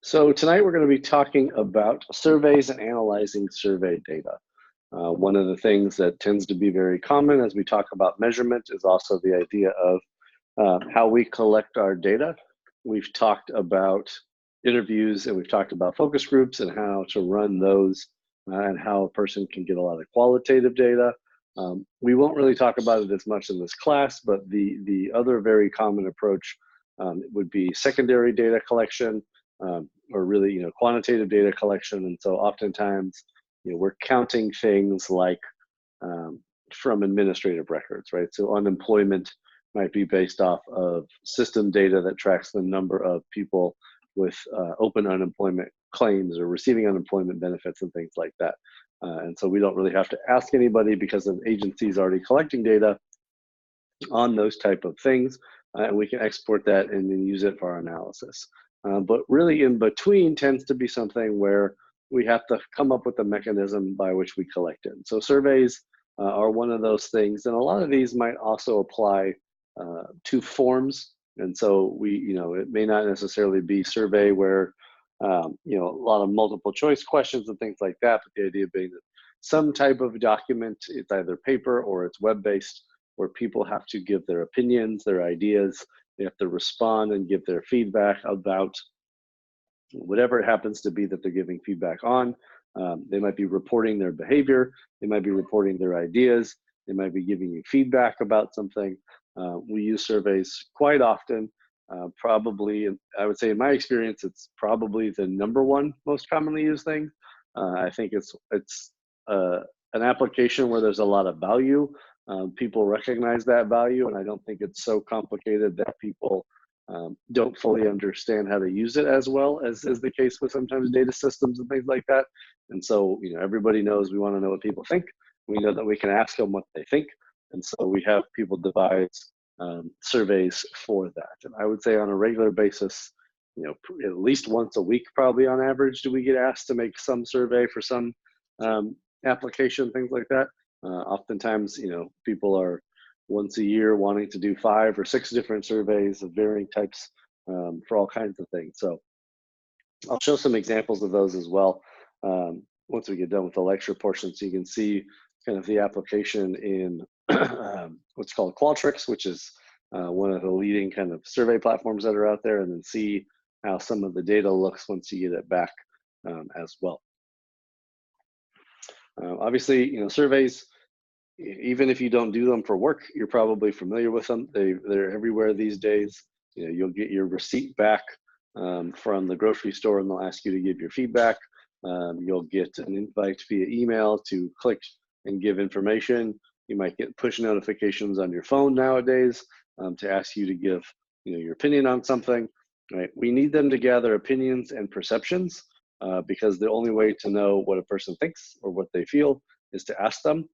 So tonight we're going to be talking about surveys and analyzing survey data. One of the things that tends to be very common as we talk about measurement is also the idea of how we collect our data. We've talked about interviews and we've talked about focus groups and how to run those and how a person can get a lot of qualitative data. We won't really talk about it as much in this class, but the other very common approach would be secondary data collection, or really, quantitative data collection. And so oftentimes, we're counting things like from administrative records, right? So unemployment might be based off of system data that tracks the number of people with open unemployment claims or receiving unemployment benefits and things like that. And so we don't really have to ask anybody because an agency is already collecting data on those type of things, and we can export that and then use it for our analysis. But really in between tends to be something where we have to come up with a mechanism by which we collect it. So surveys are one of those things, and a lot of these might also apply to forms. And so it may not necessarily be survey where, a lot of multiple choice questions and things like that, but the idea being that some type of document, it's either paper or it's web-based, where people have to give their opinions, their ideas, they have to respond and give their feedback about whatever it happens to be that they're giving feedback on. They might be reporting their behavior, they might be reporting their ideas, they might be giving you feedback about something. We use surveys quite often. Probably, I would say in my experience, it's probably the #1 most commonly used thing. I think it's an application where there's a lot of value. People recognize that value, and I don't think it's so complicated that people don't fully understand how to use it as well as is the case with sometimes data systems and things like that. And so, everybody knows we want to know what people think. We know that we can ask them what they think. And so we have people devise surveys for that. And I would say on a regular basis, at least once a week, probably on average, do we get asked to make some survey for some application, things like that. Oftentimes, people are once a year wanting to do 5 or 6 different surveys of varying types for all kinds of things. So I'll show some examples of those as well once we get done with the lecture portion, so you can see kind of the application in what's called Qualtrics, which is one of the leading kind of survey platforms that are out there, and then see how some of the data looks once you get it back as well. Obviously, surveys, even if you don't do them for work, you're probably familiar with them. They're everywhere these days. You'll get your receipt back from the grocery store, and they'll ask you to give your feedback. You'll get an invite via email to click and give information. You might get push notifications on your phone nowadays to ask you to give your opinion on something. Right? We need them to gather opinions and perceptions because the only way to know what a person thinks or what they feel is to ask them.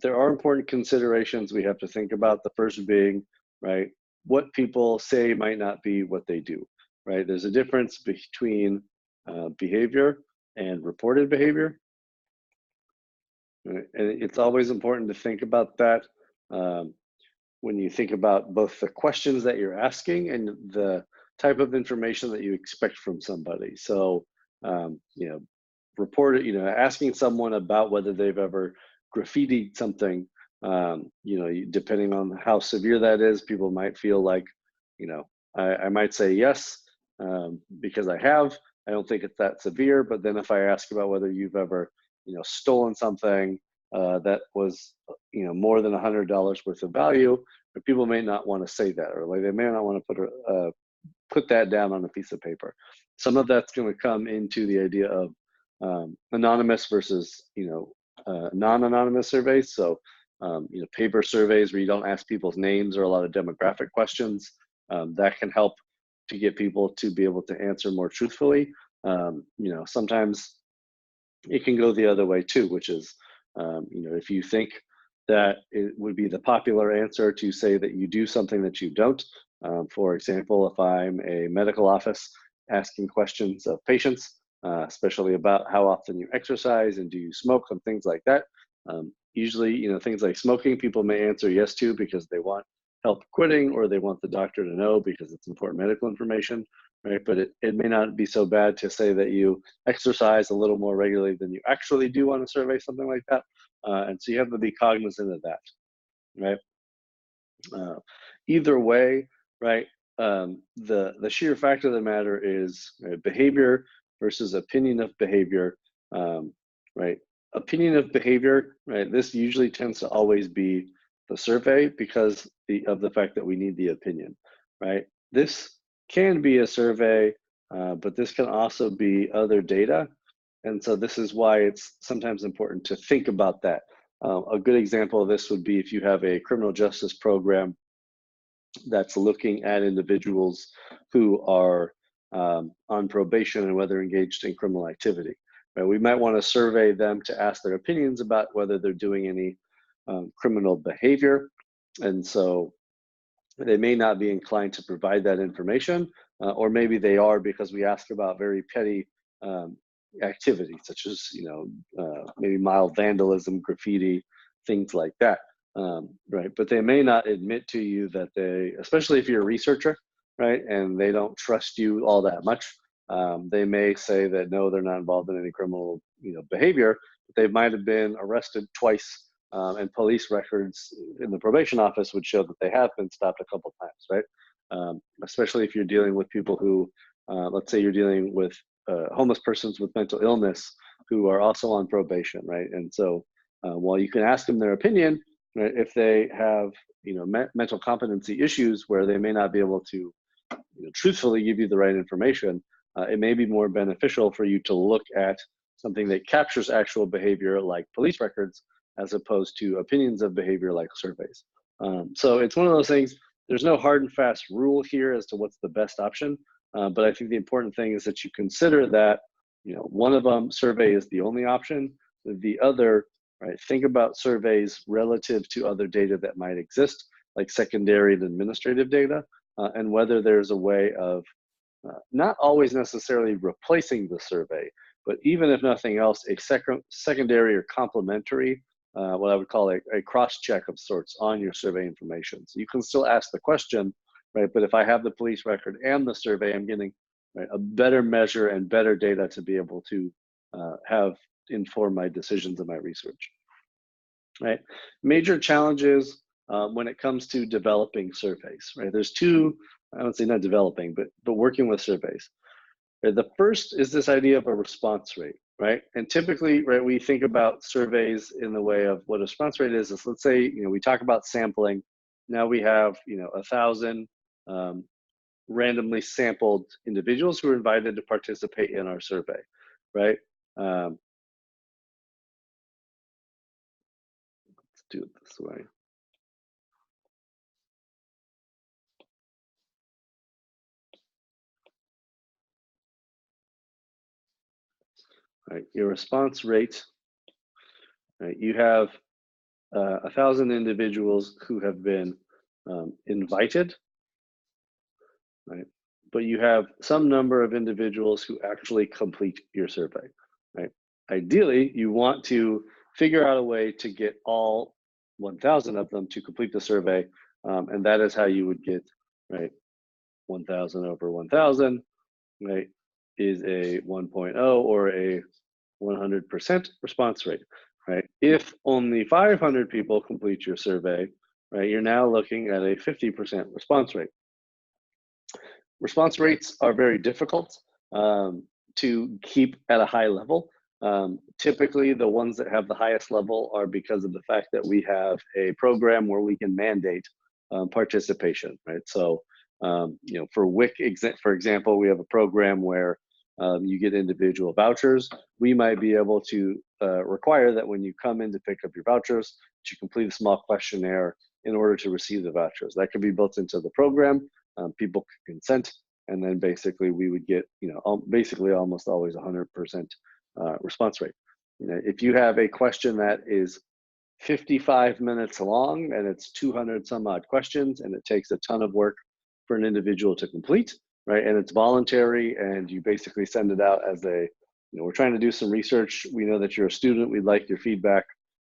There are important considerations we have to think about. The first being, right, what people say might not be what they do, right? There's a difference between behavior and reported behavior. Right? And it's always important to think about that when you think about both the questions that you're asking and the type of information that you expect from somebody. So, asking someone about whether they've ever graffitied something, depending on how severe that is, people might feel like, I might say yes, because I have. I don't think it's that severe. But then if I ask about whether you've ever, stolen something that was, more than $100 worth of value, people may not want to say that, or like they may not want to put that down on a piece of paper. Some of that's going to come into the idea of anonymous versus non-anonymous surveys. So paper surveys where you don't ask people's names or a lot of demographic questions, that can help to get people to be able to answer more truthfully. Sometimes it can go the other way too, which is if you think that it would be the popular answer to say that you do something that you don't. For example, if I'm a medical office asking questions of patients, especially about how often you exercise and do you smoke and things like that. Usually, things like smoking, people may answer yes to because they want help quitting, or they want the doctor to know because it's important medical information, right? But it may not be so bad to say that you exercise a little more regularly than you actually do on a survey, something like that. And so you have to be cognizant of that, right? Uh, Either way, right? The sheer fact of the matter is, right, behavior versus opinion of behavior, um, right? Opinion of behavior, right? This usually tends to always be the survey because of the fact that we need the opinion, right? This can be a survey, but this can also be other data. And so this is why it's sometimes important to think about that. A good example of this would be if you have a criminal justice program that's looking at individuals who are on probation and whether engaged in criminal activity. Right? We might want to survey them to ask their opinions about whether they're doing any criminal behavior. And so they may not be inclined to provide that information, or maybe they are because we ask about very petty um, activity, such as maybe mild vandalism, graffiti, things like that. Right, but they may not admit to you that they, especially if you're a researcher, right, and they don't trust you all that much. They may say that no, they're not involved in any criminal, behavior, but they might have been arrested twice, and police records in the probation office would show that they have been stopped a couple times, right? Especially if you're dealing with people who, let's say you're dealing with homeless persons with mental illness who are also on probation, right? And so while you can ask them their opinion, right, if they have mental competency issues where they may not be able to truthfully give you the right information, it may be more beneficial for you to look at something that captures actual behavior like police records as opposed to opinions of behavior like surveys. So it's one of those things, there's no hard and fast rule here as to what's the best option, but I think the important thing is that you consider that one of them, survey, is the only option. The other, right, think about surveys relative to other data that might exist, like secondary and administrative data, and whether there's a way of not always necessarily replacing the survey, but even if nothing else, a secondary or complementary, what I would call a cross-check of sorts on your survey information. So you can still ask the question, right? But if I have the police record and the survey, I'm getting, right, a better measure and better data to be able to have inform my decisions and my research. Right? Major challenges when it comes to developing surveys, right? There's two, I would say not developing, but working with surveys. Right? The first is this idea of a response rate, right? And typically, right, we think about surveys in the way of what a response rate is let's say, we talk about sampling. Now we have, 1,000 randomly sampled individuals who are invited to participate in our survey, right? Let's do it this way. Right, your response rate, right, you have 1,000 individuals who have been invited, right? But you have some number of individuals who actually complete your survey, right? Ideally, you want to figure out a way to get all 1,000 of them to complete the survey, and that is how you would get, right, 1,000 over 1,000, right, is a 1.0 or a 100% response rate, right? If only 500 people complete your survey, right, you're now looking at a 50% response rate. Response rates are very difficult to keep at a high level. Typically, the ones that have the highest level are because of the fact that we have a program where we can mandate participation, right? So, for WIC, for example, we have a program where you get individual vouchers. We might be able to require that when you come in to pick up your vouchers, that you complete a small questionnaire in order to receive the vouchers. That can be built into the program. People can consent, and then basically we would get, basically almost always 100% response rate. If you have a question that is 55 minutes long and it's 200 some odd questions and it takes a ton of work for an individual to complete, right, and it's voluntary, and you basically send it out as a, we're trying to do some research, we know that you're a student, we'd like your feedback,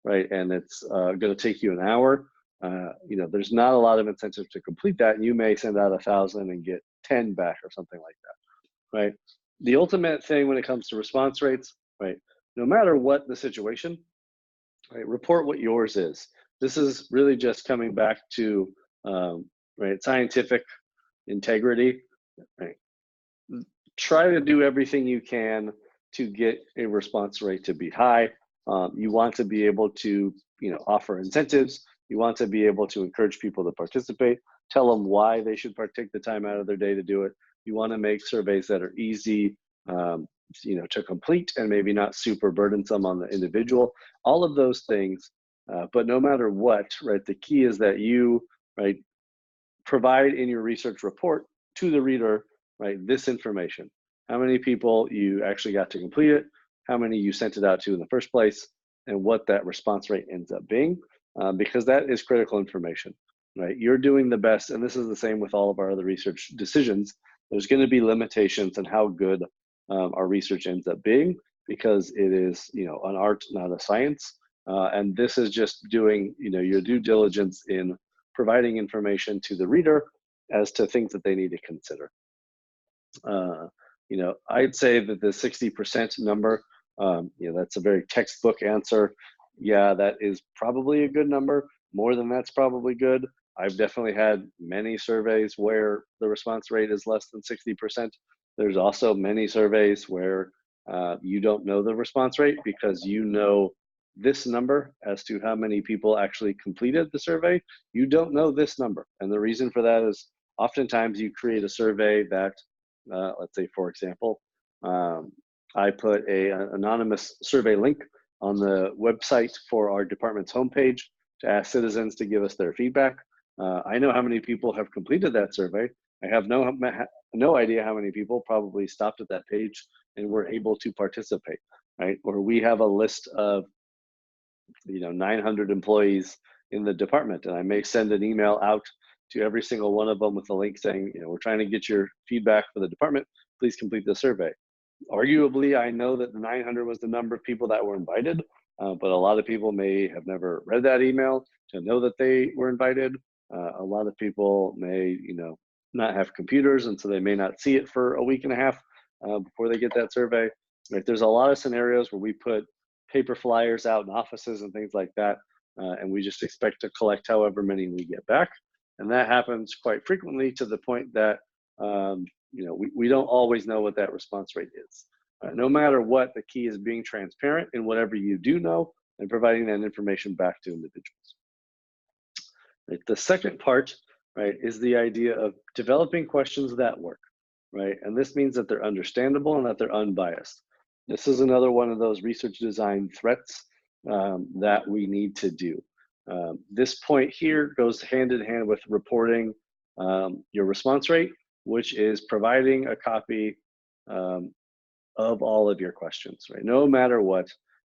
right, and it's going to take you an hour, you know, there's not a lot of incentive to complete that, and you may send out 1,000 and get 10 back or something like that, right? The ultimate thing when it comes to response rates, right? No matter what the situation, right? Report what yours is. This is really just coming back to right, scientific integrity, right? Try to do everything you can to get a response rate to be high. You want to be able to, you know, offer incentives. You want to be able to encourage people to participate, tell them why they should take the time out of their day to do it. You want to make surveys that are easy, you know, to complete and maybe not super burdensome on the individual. All of those things, but no matter what, right? The key is that you, right, provide in your research report to the reader, right, this information. How many people you actually got to complete it, how many you sent it out to in the first place, and what that response rate ends up being, because that is critical information, right? You're doing the best, and this is the same with all of our other research decisions. There's going to be limitations in how good our research ends up being, because it is, you know, an art, not a science. And this is just doing, you know, your due diligence in providing information to the reader as to things that they need to consider. You know, I'd say that the 60% number, you know, that's a very textbook answer. Yeah, that is probably a good number. More than that's probably good. I've definitely had many surveys where the response rate is less than 60%. There's also many surveys where you don't know the response rate because you know this number as to how many people actually completed the survey. You don't know this number. And the reason for that is oftentimes you create a survey that, let's say, for example, I put an anonymous survey link on the website for our department's homepage to ask citizens to give us their feedback. I know how many people have completed that survey. I have no idea how many people probably stopped at that page and were able to participate, right? Or we have a list of, you know, 900 employees in the department, and I may send an email out to every single one of them with a link saying, you know, we're trying to get your feedback for the department. Please complete the survey. Arguably, I know that the 900 was the number of people that were invited, but a lot of people may have never read that email to know that they were invited. A lot of people may, you know, not have computers, and so they may not see it for a week and a half before they get that survey. Right? There's a lot of scenarios where we put paper flyers out in offices and things like that, and we just expect to collect however many we get back. And that happens quite frequently to the point that you know, we don't always know what that response rate is. No matter what, the key is being transparent in whatever you do know and providing that information back to individuals. Right? The second part, right, is the idea of developing questions that work, right? And this means that they're understandable and that they're unbiased. This is another one of those research design threats that we need to do. This point here goes hand in hand with reporting your response rate, which is providing a copy of all of your questions, right? No matter what,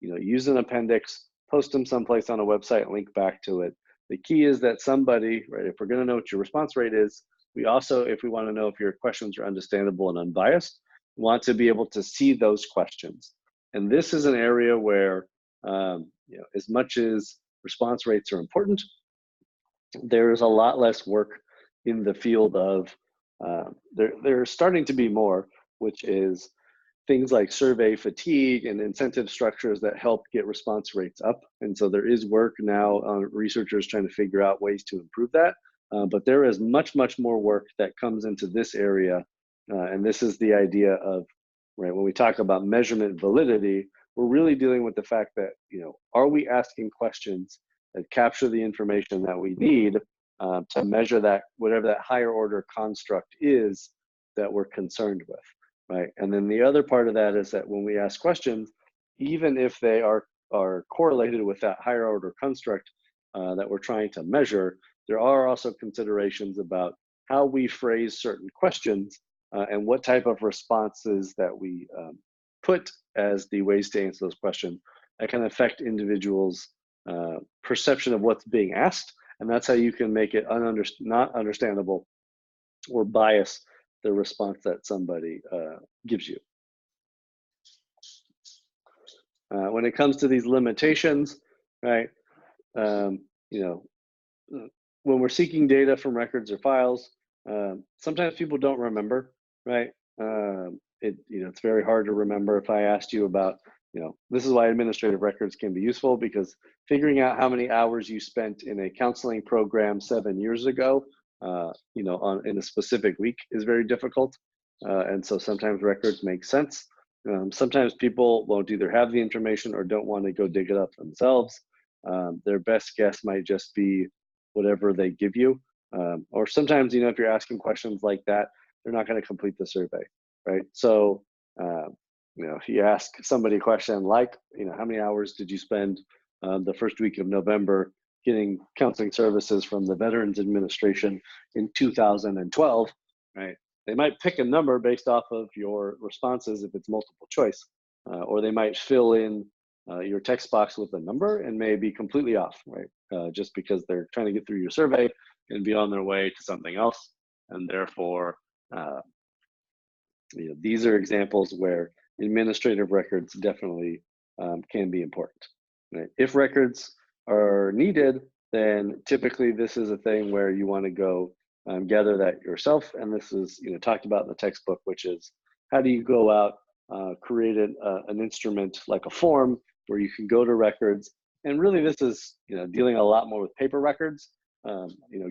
you know, use an appendix, post them someplace on a website, link back to it. The key is that somebody, right, if we're gonna know what your response rate is, we also, if we wanna know if your questions are understandable and unbiased, want to be able to see those questions. And this is an area where, you know, as much as response rates are important, there is a lot less work in the field of, there's starting to be more, which is things like survey fatigue and incentive structures that help get response rates up. And so there is work now on researchers trying to figure out ways to improve that. But there is much, much more work that comes into this area. And this is the idea of, right, when we talk about measurement validity, we're really dealing with the fact that, you know, are we asking questions that capture the information that we need to measure that, whatever that higher order construct is that we're concerned with, right? And then the other part of that is that when we ask questions, even if they are correlated with that higher order construct that we're trying to measure, there are also considerations about how we phrase certain questions and what type of responses that we put as the ways to answer those questions that can affect individuals' perception of what's being asked. And that's how you can make it not understandable or bias the response that somebody gives you. When it comes to these limitations, right, you know, when we're seeking data from records or files, sometimes people don't remember, right? It's very hard to remember. If I asked you about, this is why administrative records can be useful, because figuring out how many hours you spent in a counseling program 7 years ago, in a specific week is very difficult. And so sometimes records make sense. Sometimes people won't either have the information or don't want to go dig it up themselves. Their best guess might just be whatever they give you. Or sometimes, if you're asking questions like that, they're not going to complete the survey, right? So, if you ask somebody a question like, how many hours did you spend the first week of November getting counseling services from the Veterans Administration in 2012, right? They might pick a number based off of your responses if it's multiple choice, or they might fill in your text box with a number and may be completely off, right? Just because they're trying to get through your survey and be on their way to something else. And therefore, these are examples where administrative records definitely can be important. Right? If records are needed, then typically this is a thing where you want to go gather that yourself. And this is talked about in the textbook, which is how do you go out, create an instrument like a form where you can go to records. And really this is dealing a lot more with paper records,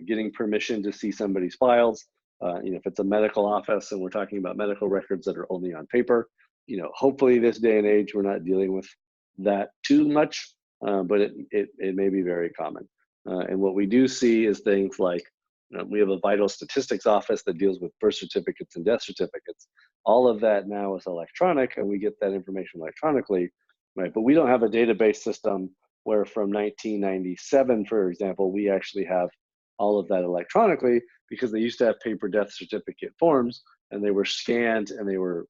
getting permission to see somebody's files. If it's a medical office and we're talking about medical records that are only on paper, hopefully this day and age, we're not dealing with that too much, but it may be very common. And what we do see is things like, we have a vital statistics office that deals with birth certificates and death certificates. All of that now is electronic and we get that information electronically, right? But we don't have a database system where from 1997, for example, we actually have all of that electronically, because they used to have paper death certificate forms and they were scanned and they were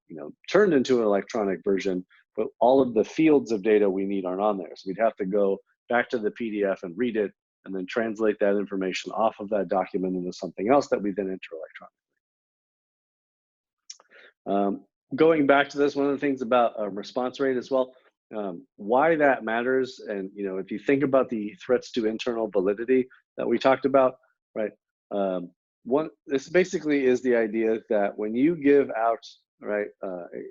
turned into an electronic version, but all of the fields of data we need aren't on there. So we'd have to go back to the PDF and read it and then translate that information off of that document into something else that we then enter electronically. Going back to this, one of the things about response rate as well, why that matters, and if you think about the threats to internal validity that we talked about, right? This basically is the idea that when you give out, right,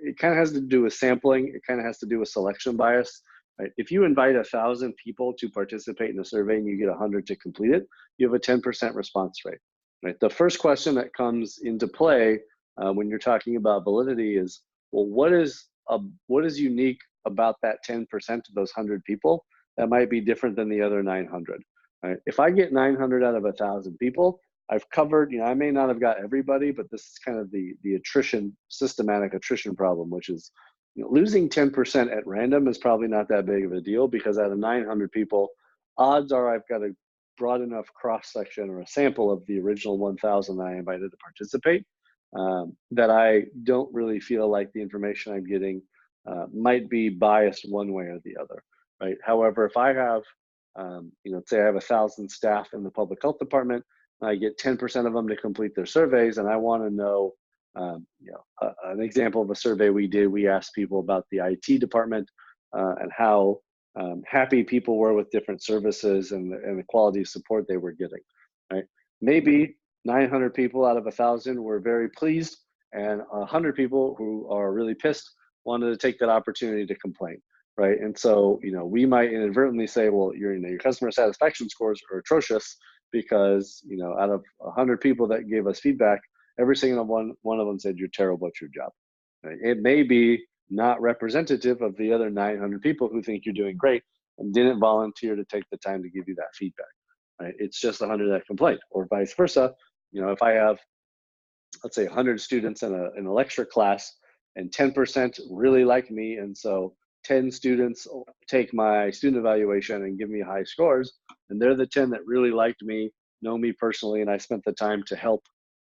it kind of has to do with sampling. It kind of has to do with selection bias, right? If you invite 1,000 people to participate in a survey and you get 100 to complete it, you have a 10% response rate, right? The first question that comes into play when you're talking about validity is, well, what is unique about that 10% of those 100 people that might be different than the other 900? Right? If I get 900 out of 1,000 people, I've covered, I may not have got everybody, but this is kind of the systematic attrition problem, which is, losing 10% at random is probably not that big of a deal, because out of 900 people, odds are I've got a broad enough cross-section or a sample of the original 1,000 that I invited to participate that I don't really feel like the information I'm getting might be biased one way or the other, right? However, if I have, say I have 1,000 staff in the public health department, I get 10% of them to complete their surveys, and I want to know, an example of a survey we did. We asked people about the IT department and how happy people were with different services and the quality of support they were getting. Right? Maybe 900 people out of 1,000 were very pleased, and 100 people who are really pissed wanted to take that opportunity to complain. Right, and so we might inadvertently say, well, your customer satisfaction scores are atrocious because out of 100 people that gave us feedback, every single one of them said you're terrible at your job. Right? It may be not representative of the other 900 people who think you're doing great and didn't volunteer to take the time to give you that feedback. Right? It's just 100 that complained, or vice versa. If I have, let's say, 100 students in a lecture class and 10% really like me, and so 10 students take my student evaluation and give me high scores, and they're the 10 that really liked me, know me personally, and I spent the time to help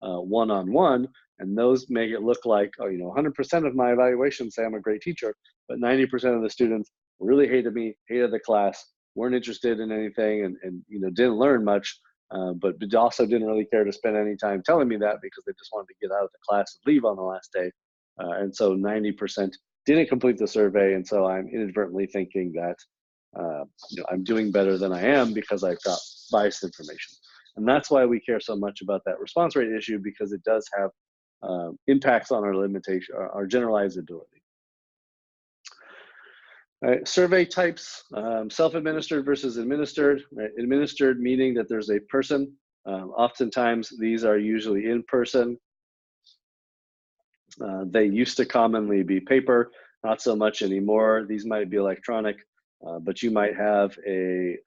one-on-one, and those make it look like, 100% of my evaluations say I'm a great teacher, but 90% of the students really hated me, hated the class, weren't interested in anything, and didn't learn much, but also didn't really care to spend any time telling me that because they just wanted to get out of the class and leave on the last day. And so 90% didn't complete the survey, and so I'm inadvertently thinking that I'm doing better than I am because I've got biased information. And that's why we care so much about that response rate issue, because it does have impacts on our limitation, our generalizability. Right, survey types, self-administered versus administered. Right? Administered meaning that there's a person. Oftentimes these are usually in person. They used to commonly be paper, not so much anymore. These might be electronic, but you might have a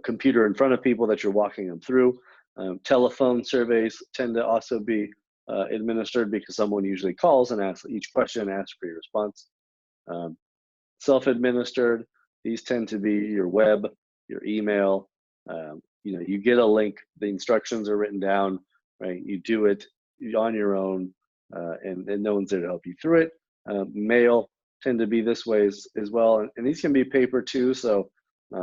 computer in front of people that you're walking them through. Telephone surveys tend to also be administered, because someone usually calls and asks each question, asks for your response. Self-administered, these tend to be your web, your email. You get a link, the instructions are written down, right? You do it on your own, and no one's there to help you through it. Mail tend to be this way as well, and these can be paper too. So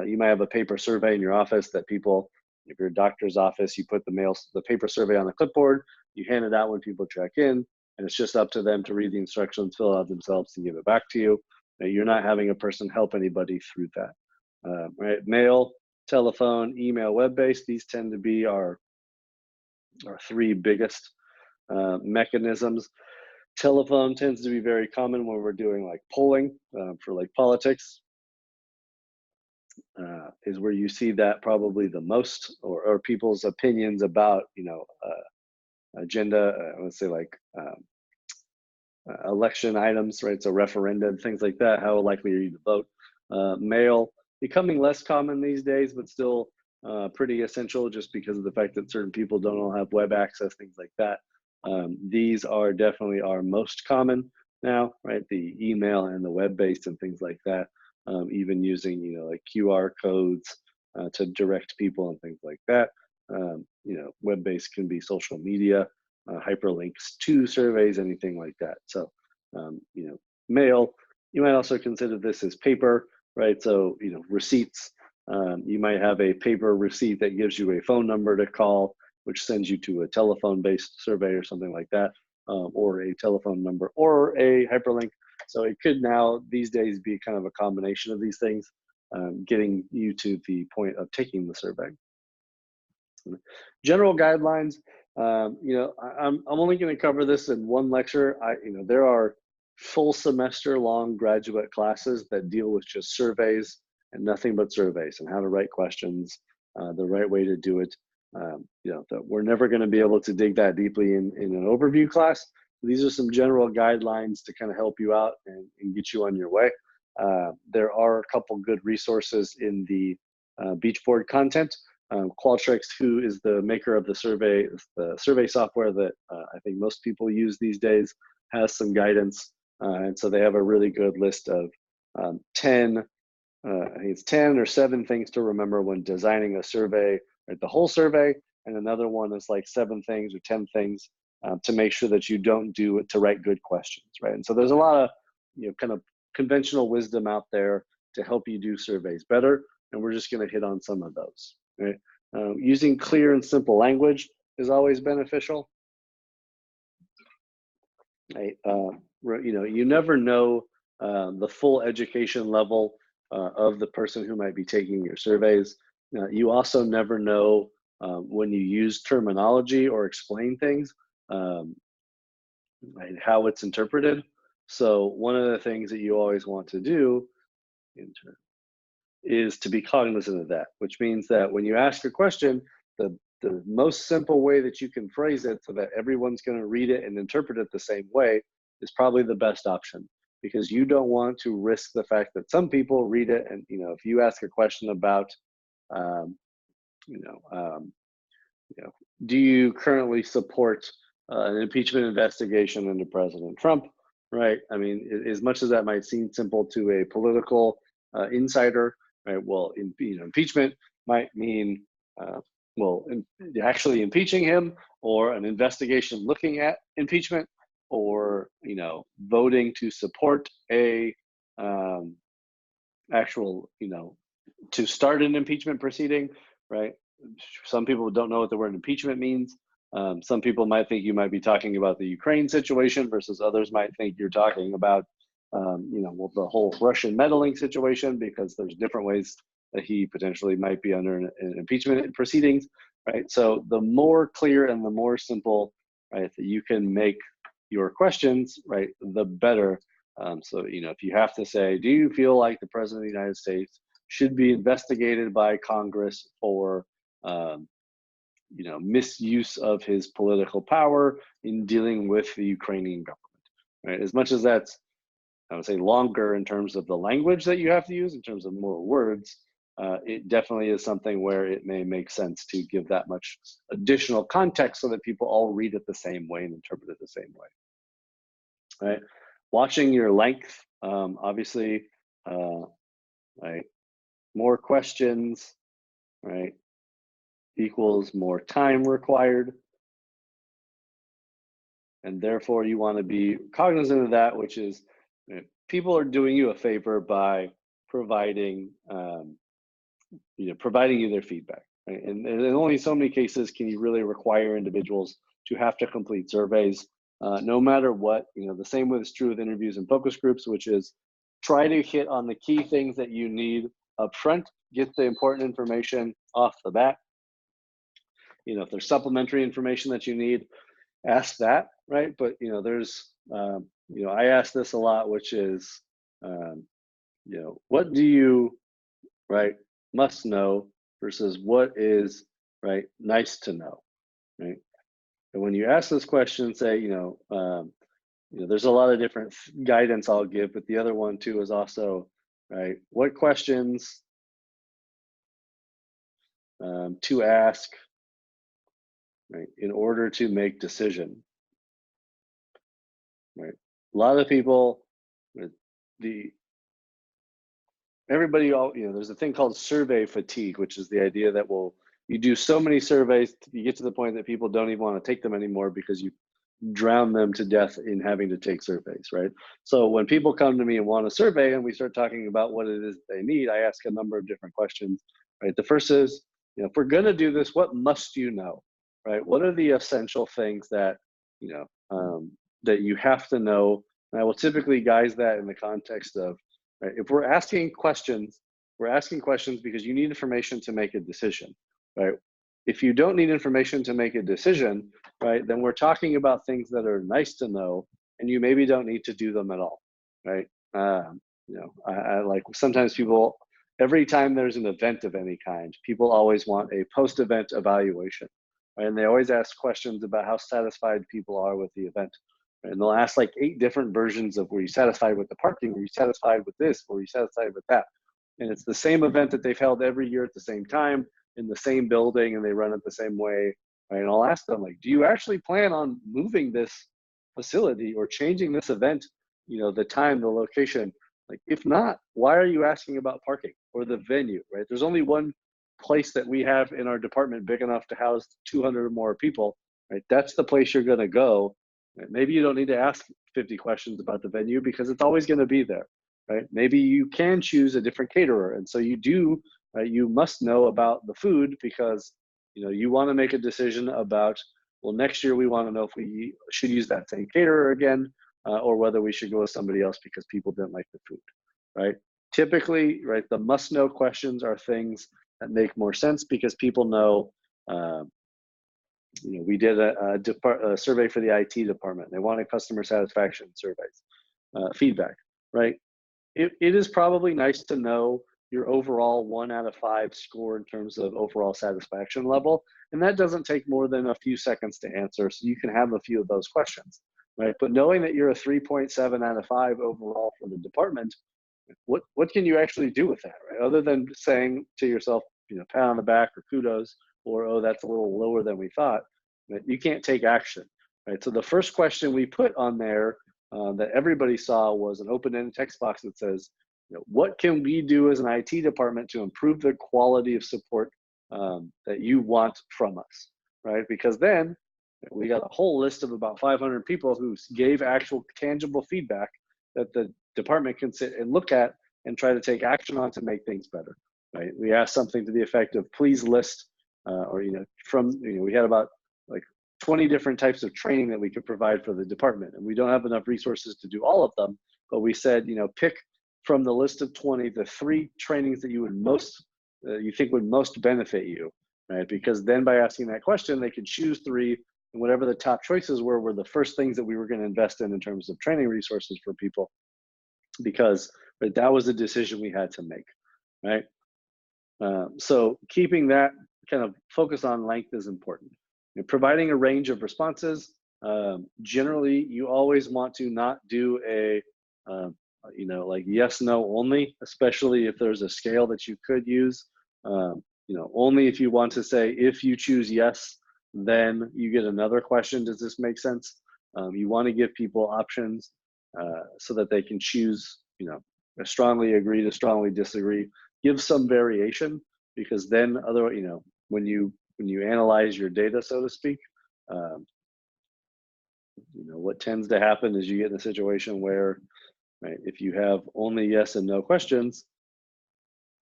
you might have a paper survey in your office that people, if you're a doctor's office, you put the paper survey on the clipboard, you hand it out when people check in, and it's just up to them to read the instructions, fill it out themselves, and give it back to you. You're not having a person help anybody through that. Right? Mail, telephone, email, web-based, these tend to be our three biggest mechanisms. Telephone tends to be very common when we're doing like polling for like politics, is where you see that probably the most, or people's opinions about, agenda, I would say like election items, right? So referenda, things like that. How likely are you to vote? Mail, becoming less common these days, but still pretty essential, just because of the fact that certain people don't all have web access, things like that. These are definitely our most common now, right? The email and the web-based and things like that. Even using, like QR codes to direct people and things like that. Web-based can be social media, hyperlinks to surveys, anything like that. So, mail, you might also consider this as paper, right? So, receipts, you might have a paper receipt that gives you a phone number to call, which sends you to a telephone-based survey or something like that, or a telephone number or a hyperlink. So it could now, these days, be kind of a combination of these things, getting you to the point of taking the survey. General guidelines, I'm only going to cover this in one lecture. There are full semester long graduate classes that deal with just surveys and nothing but surveys, and how to write questions, the right way to do it. We're never going to be able to dig that deeply in an overview class. These are some general guidelines to kind of help you out and get you on your way. There are a couple good resources in the Beachboard content. Qualtrics, who is the maker of the survey software that I think most people use these days, has some guidance. And so they have a really good list of 10, I think it's 10 or 7 things to remember when designing a survey, right, the whole survey. And another one is like 7 things or 10 things to make sure that you don't do it to write good questions, right? And so there's a lot of, kind of conventional wisdom out there to help you do surveys better. And we're just going to hit on some of those, right? Using clear and simple language is always beneficial. Right? You never know the full education level of the person who might be taking your surveys. You also never know when you use terminology or explain things, right, how it's interpreted. So one of the things that you always want to do is to be cognizant of that, which means that when you ask a question, the most simple way that you can phrase it so that everyone's going to read it and interpret it the same way is probably the best option, because you don't want to risk the fact that some people read it and, if you ask a question about, do you currently support an impeachment investigation into President Trump, right? I mean, as much as that might seem simple to a political insider, right? Well, impeachment might mean, actually impeaching him, or an investigation looking at impeachment, or, voting to support a actual, to start an impeachment proceeding, right? Some people don't know what the word impeachment means. Some people might think you might be talking about the Ukraine situation, versus others might think you're talking about, the whole Russian meddling situation, because there's different ways that he potentially might be under an impeachment proceedings, right? So the more clear and the more simple, right, that you can make your questions, right, the better. So, if you have to say, do you feel like the President of the United States should be investigated by Congress for, misuse of his political power in dealing with the Ukrainian government, right? As much as that's, I would say, longer in terms of the language that you have to use, in terms of more words, it definitely is something where it may make sense to give that much additional context so that people all read it the same way and interpret it the same way, right? Watching your length, obviously, right? More questions, right, equals more time required. And therefore, you want to be cognizant of that, which is, people are doing you a favor by providing, providing you their feedback. Right? And in only so many cases can you really require individuals to have to complete surveys, no matter what. The same way is true with interviews and focus groups, which is try to hit on the key things that you need up front, get the important information off the bat. If there's supplementary information that you need, ask that, right? But there's I ask this a lot, which is what do you, right, must know versus what is, right, nice to know, right? And when you ask this question, say, there's a lot of different guidance I'll give, but the other one too is also, right, what questions to ask, right, in order to make decision, right? A lot of people, everybody, there's a thing called survey fatigue, which is the idea that, you do so many surveys, you get to the point that people don't even want to take them anymore because you drown them to death in having to take surveys, right? So when people come to me and want a survey and we start talking about what it is they need, I ask a number of different questions, right? The first is, if we're going to do this, what must you know, right? What are the essential things that, that you have to know? And I will typically guise that in the context of, right, if we're asking questions because you need information to make a decision, right? If you don't need information to make a decision, right, then we're talking about things that are nice to know, and you maybe don't need to do them at all, right? I like, sometimes people, every time there's an event of any kind, people always want a post-event evaluation, right? And they always ask questions about how satisfied people are with the event. And they'll ask like 8 different versions of, were you satisfied with the parking? Were you satisfied with this? Were you satisfied with that? And it's the same event that they've held every year at the same time in the same building, and they run it the same way. Right? And I'll ask them, like, do you actually plan on moving this facility or changing this event, the time, the location? Like, if not, why are you asking about parking or the venue, right? There's only one place that we have in our department big enough to house 200 or more people, right? That's the place you're going to go. Maybe you don't need to ask 50 questions about the venue because it's always going to be there, right? Maybe you can choose a different caterer, and so you do, right? You must know about the food because you want to make a decision about, well, next year we want to know if we should use that same caterer again, or whether we should go with somebody else because people didn't like the food, right? Typically, right, the must-know questions are things that make more sense because people know. We did a survey for the IT department. They wanted customer satisfaction surveys, feedback, right? It is probably nice to know your overall 1 out of 5 score in terms of overall satisfaction level. And that doesn't take more than a few seconds to answer. So you can have a few of those questions, right? But knowing that you're a 3.7 out of 5 overall for the department, what can you actually do with that, right? Other than saying to yourself, pat on the back or kudos, or, oh, that's a little lower than we thought, right? You can't take action, right? So the first question we put on there that everybody saw was an open-ended text box that says, what can we do as an IT department to improve the quality of support that you want from us, right? Because then we got a whole list of about 500 people who gave actual tangible feedback that the department can sit and look at and try to take action on to make things better, right? We asked something to the effect of, please list, we had about like 20 different types of training that we could provide for the department, and we don't have enough resources to do all of them, but we said, pick from the list of 20 the 3 trainings that you would most you think would most benefit you, right? Because then by asking that question, they could choose 3, and whatever the top choices were the first things that we were going to invest in terms of training resources for people, because right, that was a decision we had to make, right? So keeping that kind of focus on length is important. Providing a range of responses. Generally, you always want to not do a, like yes, no only, especially if there's a scale that you could use. Only if you want to say, if you choose yes, then you get another question. Does this make sense? You want to give people options so that they can choose, strongly agree to strongly disagree. Give some variation, because then when you analyze your data, so to speak, what tends to happen is you get in a situation where, right, if you have only yes and no questions,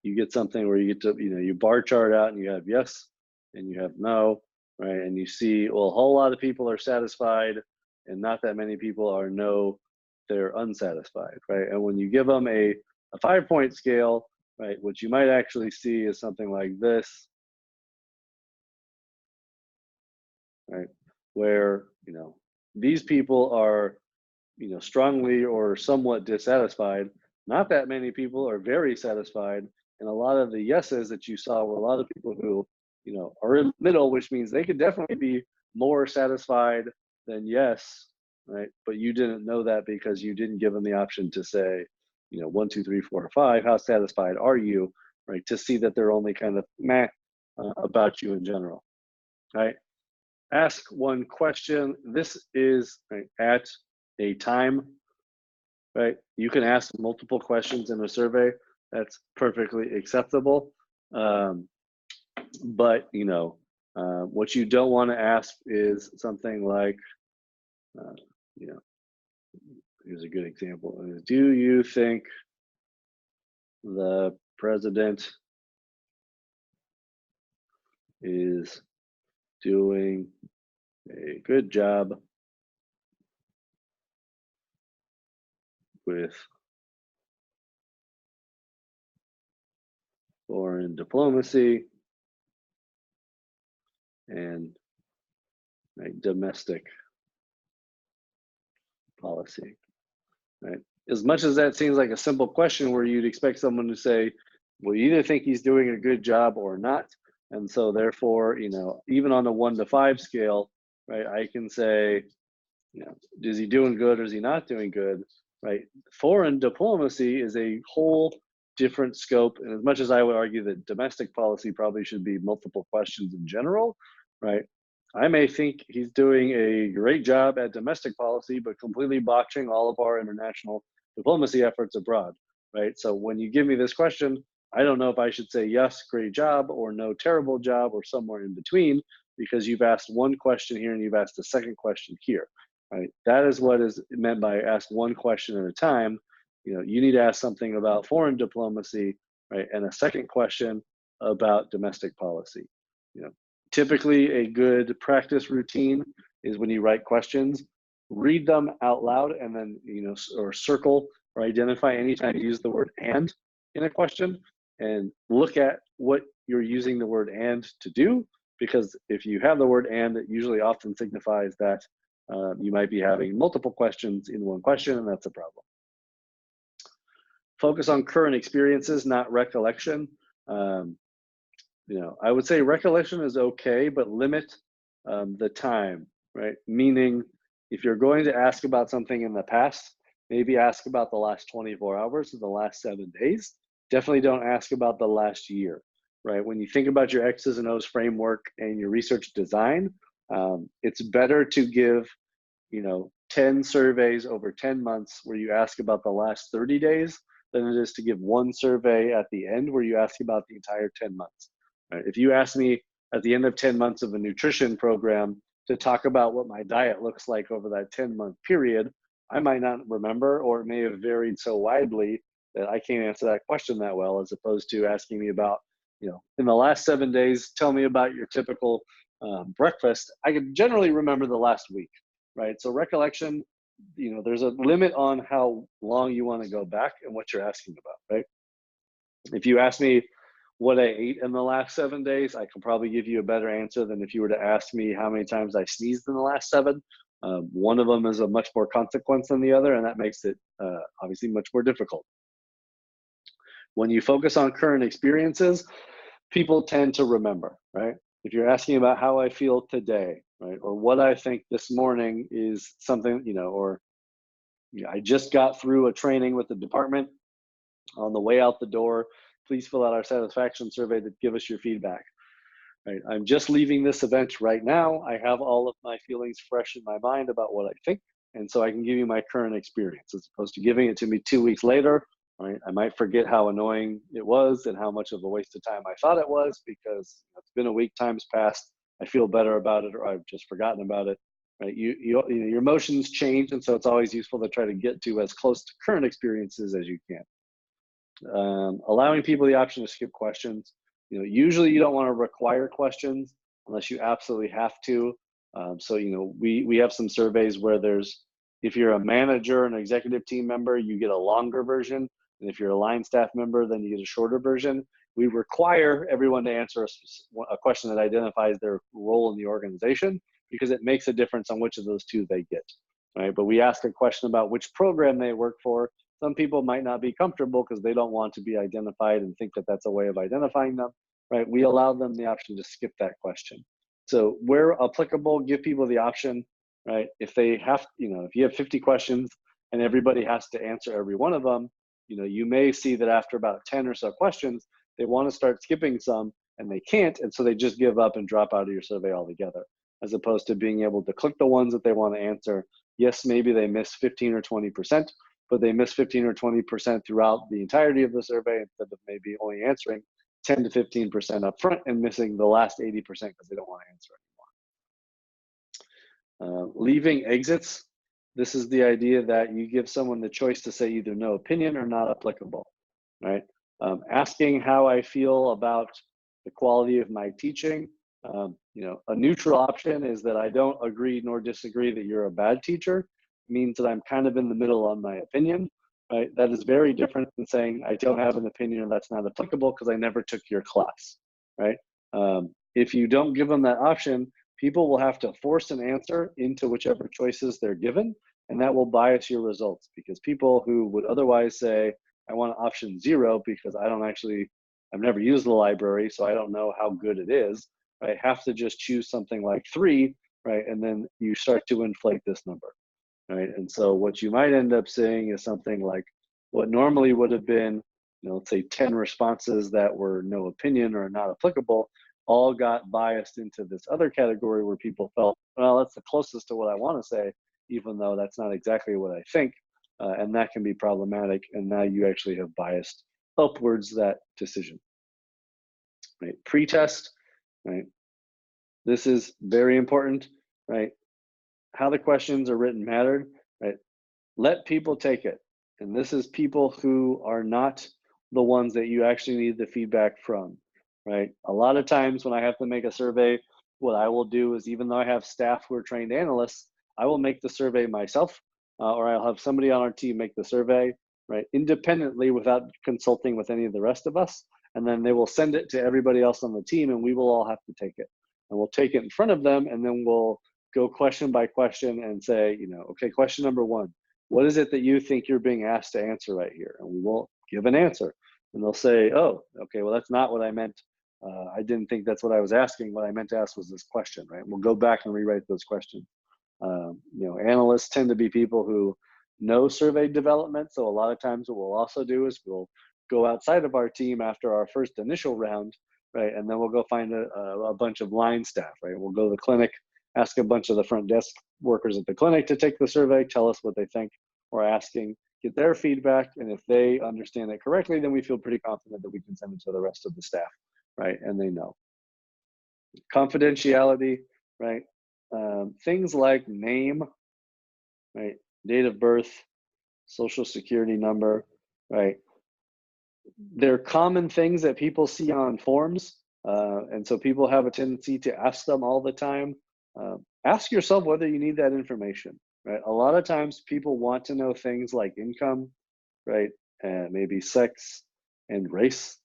you get something where you get to, you bar chart out and you have yes and you have no, right? And you see, well, a whole lot of people are satisfied and not that many people are no, they're unsatisfied, right? And when you give them a 5-point scale, right, what you might actually see is something like this, right? Where, these people are, strongly or somewhat dissatisfied. Not that many people are very satisfied. And a lot of the yeses that you saw were a lot of people who, are in the middle, which means they could definitely be more satisfied than yes, right? But you didn't know that because you didn't give them the option to say, 1, 2, 3, 4, 5, how satisfied are you, right? To see that they're only kind of meh about you in general, right? Ask one question. This is right, at a time, right? You can ask multiple questions in a survey. That's perfectly acceptable. But what you don't want to ask is something like, here's a good example. Do you think the president is doing a good job with foreign diplomacy and domestic policy, right? As much as that seems like a simple question where you'd expect someone to say, well, you either think he's doing a good job or not. And so therefore, even on a 1 to 5 scale, right, I can say, is he doing good or is he not doing good, right? Foreign diplomacy is a whole different scope. And as much as I would argue that domestic policy probably should be multiple questions in general, right? I may think he's doing a great job at domestic policy, but completely botching all of our international diplomacy efforts abroad, right? So when you give me this question, I don't know if I should say yes, great job, or no, terrible job, or somewhere in between, because you've asked one question here and you've asked a second question here, right? That is what is meant by ask one question at a time. You need to ask something about foreign diplomacy, right, and a second question about domestic policy. Typically a good practice routine is when you write questions, read them out loud and then, or circle or identify anytime you use the word and in a question, and look at what you're using the word and to do, because if you have the word and, it usually often signifies that you might be having multiple questions in one question, and that's a problem. Focus on current experiences, not recollection. I would say recollection is okay, but limit the time, right? Meaning, if you're going to ask about something in the past, maybe ask about the last 24 hours or the last 7 days. Definitely don't ask about the last year, right? When you think about your X's and O's framework and your research design, it's better to give, 10 surveys over 10 months where you ask about the last 30 days than it is to give one survey at the end where you ask about the entire 10 months. Right? If you ask me at the end of 10 months of a nutrition program to talk about what my diet looks like over that 10-month period, I might not remember, or it may have varied so widely that I can't answer that question that well, as opposed to asking me about, in the last 7 days, tell me about your typical breakfast. I can generally remember the last week, right? So recollection, there's a limit on how long you want to go back and what you're asking about, right? If you ask me, what I ate in the last 7 days, I can probably give you a better answer than if you were to ask me how many times I sneezed in the last 7. One of them is a much more consequence than the other, and that makes it obviously much more difficult. When you focus on current experiences, people tend to remember, right? If you're asking about how I feel today, right, or what I think this morning is something, or I just got through a training with the department on the way out the door. Please fill out our satisfaction survey to give us your feedback. Right? I'm just leaving this event right now. I have all of my feelings fresh in my mind about what I think, and so I can give you my current experience as opposed to giving it to me 2 weeks later. Right? I might forget how annoying it was and how much of a waste of time I thought it was because it's been a week, time's passed. I feel better about it, or I've just forgotten about it. Right? Your emotions change, and so it's always useful to try to get to as close to current experiences as you can. Allowing people the option to skip questions. Usually you don't want to require questions unless you absolutely have to. So we have some surveys where if you're a manager and executive team member, you get a longer version, and if you're a line staff member, then you get a shorter version. We require everyone to answer a question that identifies their role in the organization because it makes a difference on which of those two they get. Right? But we ask a question about which program they work for. Some people might not be comfortable because they don't want to be identified and think that that's a way of identifying them, right? We allow them the option to skip that question. So where applicable, give people the option, right? If they have, if you have 50 questions and everybody has to answer every one of them, you may see that after about 10 or so questions, they want to start skipping some and they can't, and so they just give up and drop out of your survey altogether, as opposed to being able to click the ones that they want to answer. Yes, maybe they miss 15 or 20%, but they miss 15 or 20% throughout the entirety of the survey instead of maybe only answering 10 to 15% up front and missing the last 80% because they don't want to answer anymore. Leaving exits. This is the idea that you give someone the choice to say either no opinion or not applicable, right? Asking how I feel about the quality of my teaching. A neutral option is that I don't agree nor disagree that you're a bad teacher. It means that I'm kind of in the middle on my opinion, right? That is very different than saying I don't have an opinion and that's not applicable because I never took your class, right? If you don't give them that option, people will have to force an answer into whichever choices they're given, and that will bias your results because people who would otherwise say, I want option 0 because I've never used the library, so I don't know how good it is, right? Have to just choose something like 3, right? And then you start to inflate this number, right? And so what you might end up seeing is something like what normally would have been, let's say 10 responses that were no opinion or not applicable, all got biased into this other category where people felt, well, that's the closest to what I want to say, even though that's not exactly what I think. And that can be problematic. And now you actually have biased upwards that decision. Right? Pre-test, right? This is very important, right? How the questions are written mattered, right? Let people take it. And this is people who are not the ones that you actually need the feedback from, right? A lot of times when I have to make a survey, what I will do is, even though I have staff who are trained analysts, I will make the survey myself, or I'll have somebody on our team make the survey, right, independently without consulting with any of the rest of us. And then they will send it to everybody else on the team, and we will all have to take it. And we'll take it in front of them, and then we'll go question by question and say, okay, question number 1. What is it that you think you're being asked to answer right here? And we will give an answer. And they'll say, oh, okay, well, that's not what I meant. I didn't think that's what I was asking. What I meant to ask was this question, right? We'll go back and rewrite those questions. Analysts tend to be people who know survey development. So a lot of times what we'll also do is we'll go outside of our team after our first initial round, right? And then we'll go find a bunch of line staff, right? We'll go to the clinic, ask a bunch of the front desk workers at the clinic to take the survey, tell us what they think we're asking, get their feedback, and if they understand it correctly, then we feel pretty confident that we can send it to the rest of the staff, right? And they know. Confidentiality, right? Things like name, right? Date of birth, social security number, right? They're common things that people see on forms, and so people have a tendency to ask them all the time. Ask yourself whether you need that information, right? A lot of times people want to know things like income, right? And maybe sex and race.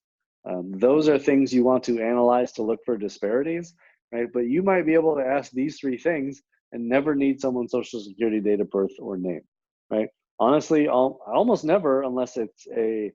Those are things you want to analyze to look for disparities, right? But you might be able to ask these three things and never need someone's social security, date of birth, or name, right? Honestly, almost never, unless it's a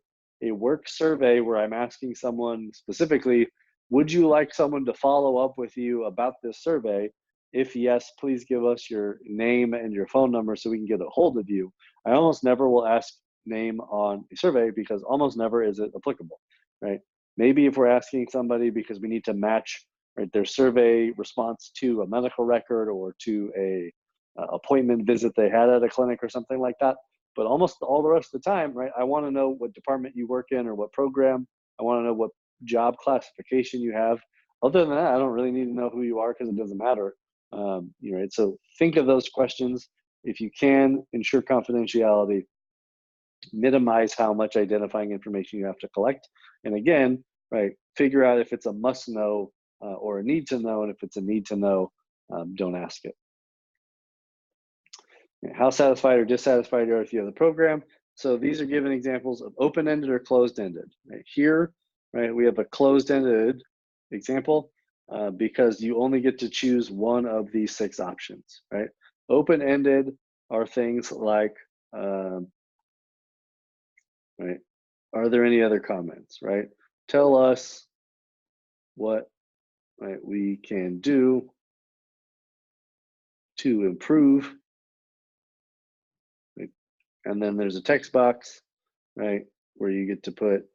work survey where I'm asking someone specifically, would you like someone to follow up with you about this survey? If yes, please give us your name and your phone number so we can get a hold of you. I almost never will ask name on a survey because almost never is it applicable, right? Maybe if we're asking somebody because we need to match, right, their survey response to a medical record or to a appointment visit they had at a clinic or something like that. But almost all the rest of the time, right, I want to know what department you work in or what program. I want to know what job classification you have. Other than that, I don't really need to know who you are because it doesn't matter. Right? So think of those questions. If you can, ensure confidentiality, minimize how much identifying information you have to collect. And again, right, figure out if it's a must know or a need to know. And if it's a need to know, don't ask it. How satisfied or dissatisfied you are with the other program. So these are given examples of open-ended or closed-ended. Right? Here, right, we have a closed-ended example because you only get to choose one of these 6 options. Right? Open-ended are things like, right, are there any other comments? Right? Tell us what, right, we can do to improve. Right? And then there's a text box, right, where you get to put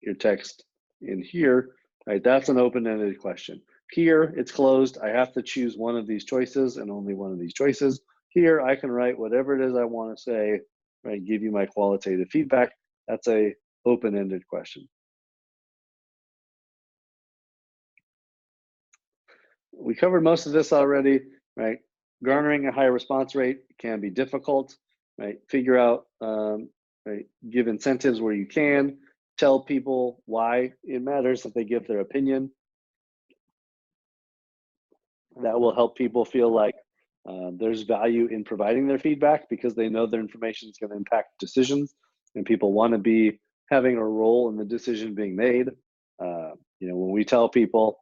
your text in here, right? That's an open-ended question. Here, it's closed. I have to choose one of these choices and only one of these choices. Here, I can write whatever it is I want to say, right? Give you my qualitative feedback. That's a open-ended question. We covered most of this already, right? Garnering a high response rate can be difficult, right? Figure out, right? Give incentives where you can. Tell people why it matters if they give their opinion. That will help people feel like there's value in providing their feedback because they know their information is going to impact decisions, and people want to be having a role in the decision being made. When we tell people,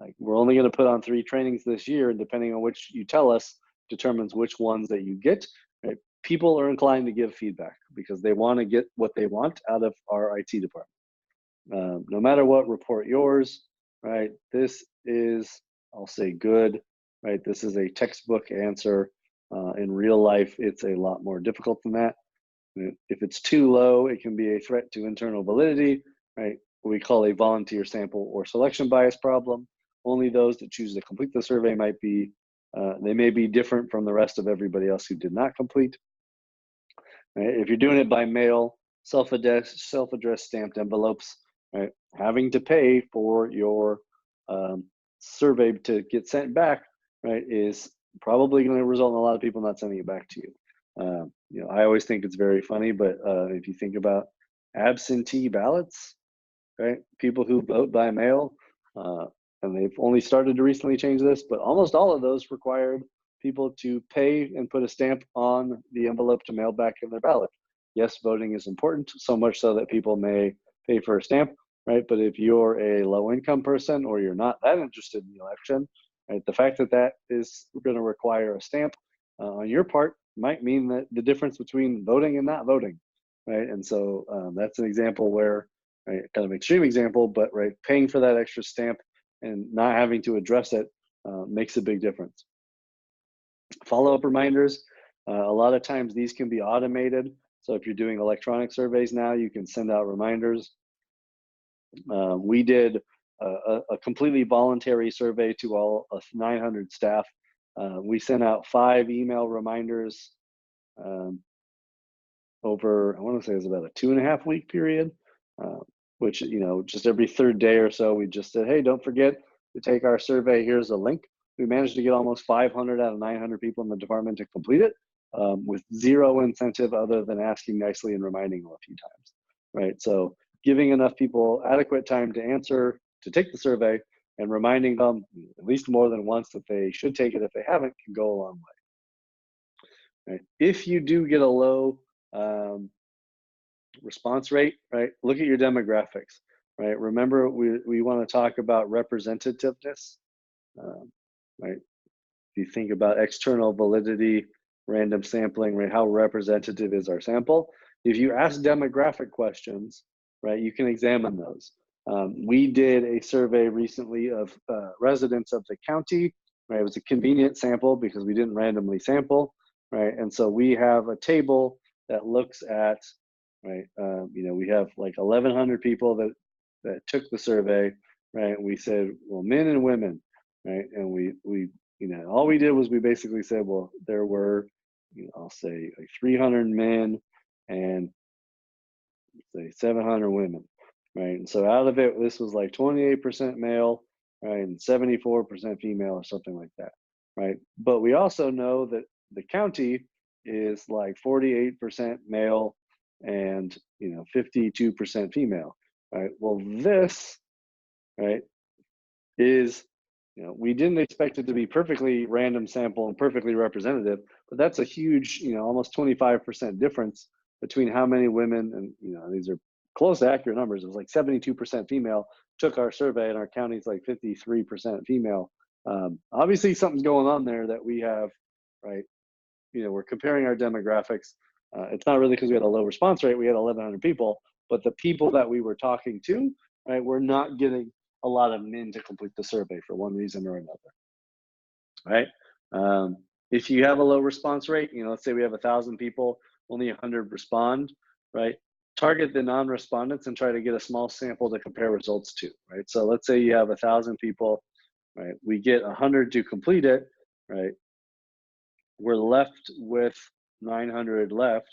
like, we're only going to put on 3 trainings this year, and depending on which you tell us determines which ones that you get, right? People are inclined to give feedback because they want to get what they want out of our IT department. No matter what, report yours, right? This is, I'll say, good, right? This is a textbook answer. In real life, it's a lot more difficult than that. If it's too low, it can be a threat to internal validity, right? What we call a volunteer sample or selection bias problem. Only those that choose to complete the survey might be, they may be different from the rest of everybody else who did not complete. Right? If you're doing it by mail, self-addressed stamped envelopes, right? Having to pay for your survey to get sent back, right, is probably going to result in a lot of people not sending it back to you. I always think it's very funny, but if you think about absentee ballots, right, people who vote by mail, and they've only started to recently change this, but almost all of those required people to pay and put a stamp on the envelope to mail back in their ballot. Yes, voting is important, so much so that people may pay for a stamp, right? But if you're a low-income person or you're not that interested in the election, right, the fact that that is going to require a stamp on your part might mean that the difference between voting and not voting, right? And so that's an example where, right, kind of extreme example, but right, paying for that extra stamp and not having to address it makes a big difference. Follow-up reminders, a lot of times these can be automated. So if you're doing electronic surveys now, you can send out reminders. We did a completely voluntary survey to all 900 staff. We sent out 5 email reminders over, I want to say it was about a 2.5 week period, which, just every 3rd day or so, we just said, hey, don't forget to take our survey. Here's a link. We managed to get almost 500 out of 900 people in the department to complete it with 0 incentive other than asking nicely and reminding them a few times, right? So giving enough people adequate time to answer, to take the survey, and reminding them at least more than once that they should take it if they haven't can go a long way. Right? If you do get a low response rate, right, look at your demographics. right? Remember, we want to talk about representativeness, right? If you think about external validity, random sampling, right? How representative is our sample? If you ask demographic questions, right, you can examine those. We did a survey recently of residents of the county, right? It was a convenient sample because we didn't randomly sample, right? And so we have a table that looks at, right, we have like 1,100 people that took the survey, right? We said, well, men and women, right? And we all we did was we basically said, well, there were, I'll say like 300 men and say 700 women, right? And so out of it, this was like 28% male, right, and 74% female or something like that, right? But we also know that the county is like 48% male and 52% female, right? Well, this, right, is we didn't expect it to be perfectly random sample and perfectly representative, but that's a huge, almost 25% difference between how many women, and these are close to accurate numbers. It was like 72% female took our survey, and our county's like 53% female. Obviously, something's going on there that we have, right? We're comparing our demographics. It's not really because we had a low response rate. We had 1,100 people, but the people that we were talking to, right, we're not getting a lot of men to complete the survey for one reason or another, right? If you have a low response rate, let's say we have 1,000 people, only 100 respond, right? Target the non-respondents and try to get a small sample to compare results to, right? So let's say you have 1,000 people, right? We get 100 to complete it, right? We're left with 900 left,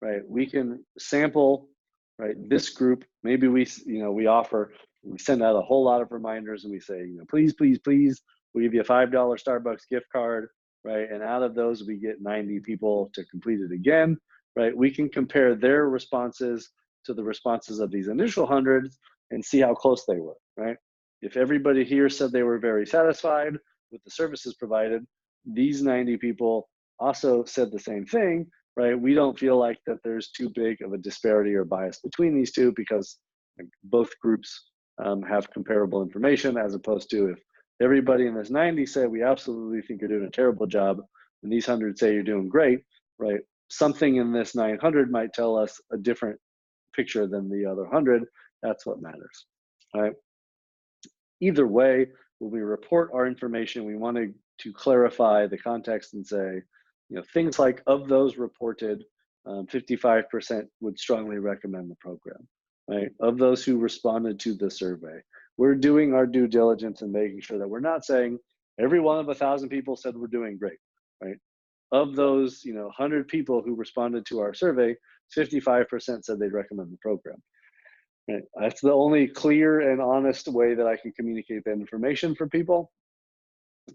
right? We can sample, right, this group. Maybe we send out a whole lot of reminders and we say, please, please, please, we'll give you a $5 Starbucks gift card, right? And out of those, we get 90 people to complete it again, right? We can compare their responses to the responses of these initial hundreds and see how close they were, right? If everybody here said they were very satisfied with the services provided, these 90 people also said the same thing, right? We don't feel like that there's too big of a disparity or bias between these two because both groups have comparable information, as opposed to if everybody in this 90 say we absolutely think you're doing a terrible job and these 100 say you're doing great, right? Something in this 900 might tell us a different picture than the other 100. That's what matters, right? Either way, when we report our information, we want to clarify the context and say, things like, of those reported, 55% would strongly recommend the program, right? Of those who responded to the survey, we're doing our due diligence and making sure that we're not saying every one of 1,000 people said we're doing great, right? Of those, 100 people who responded to our survey, 55% said they'd recommend the program. Right? That's the only clear and honest way that I can communicate that information for people,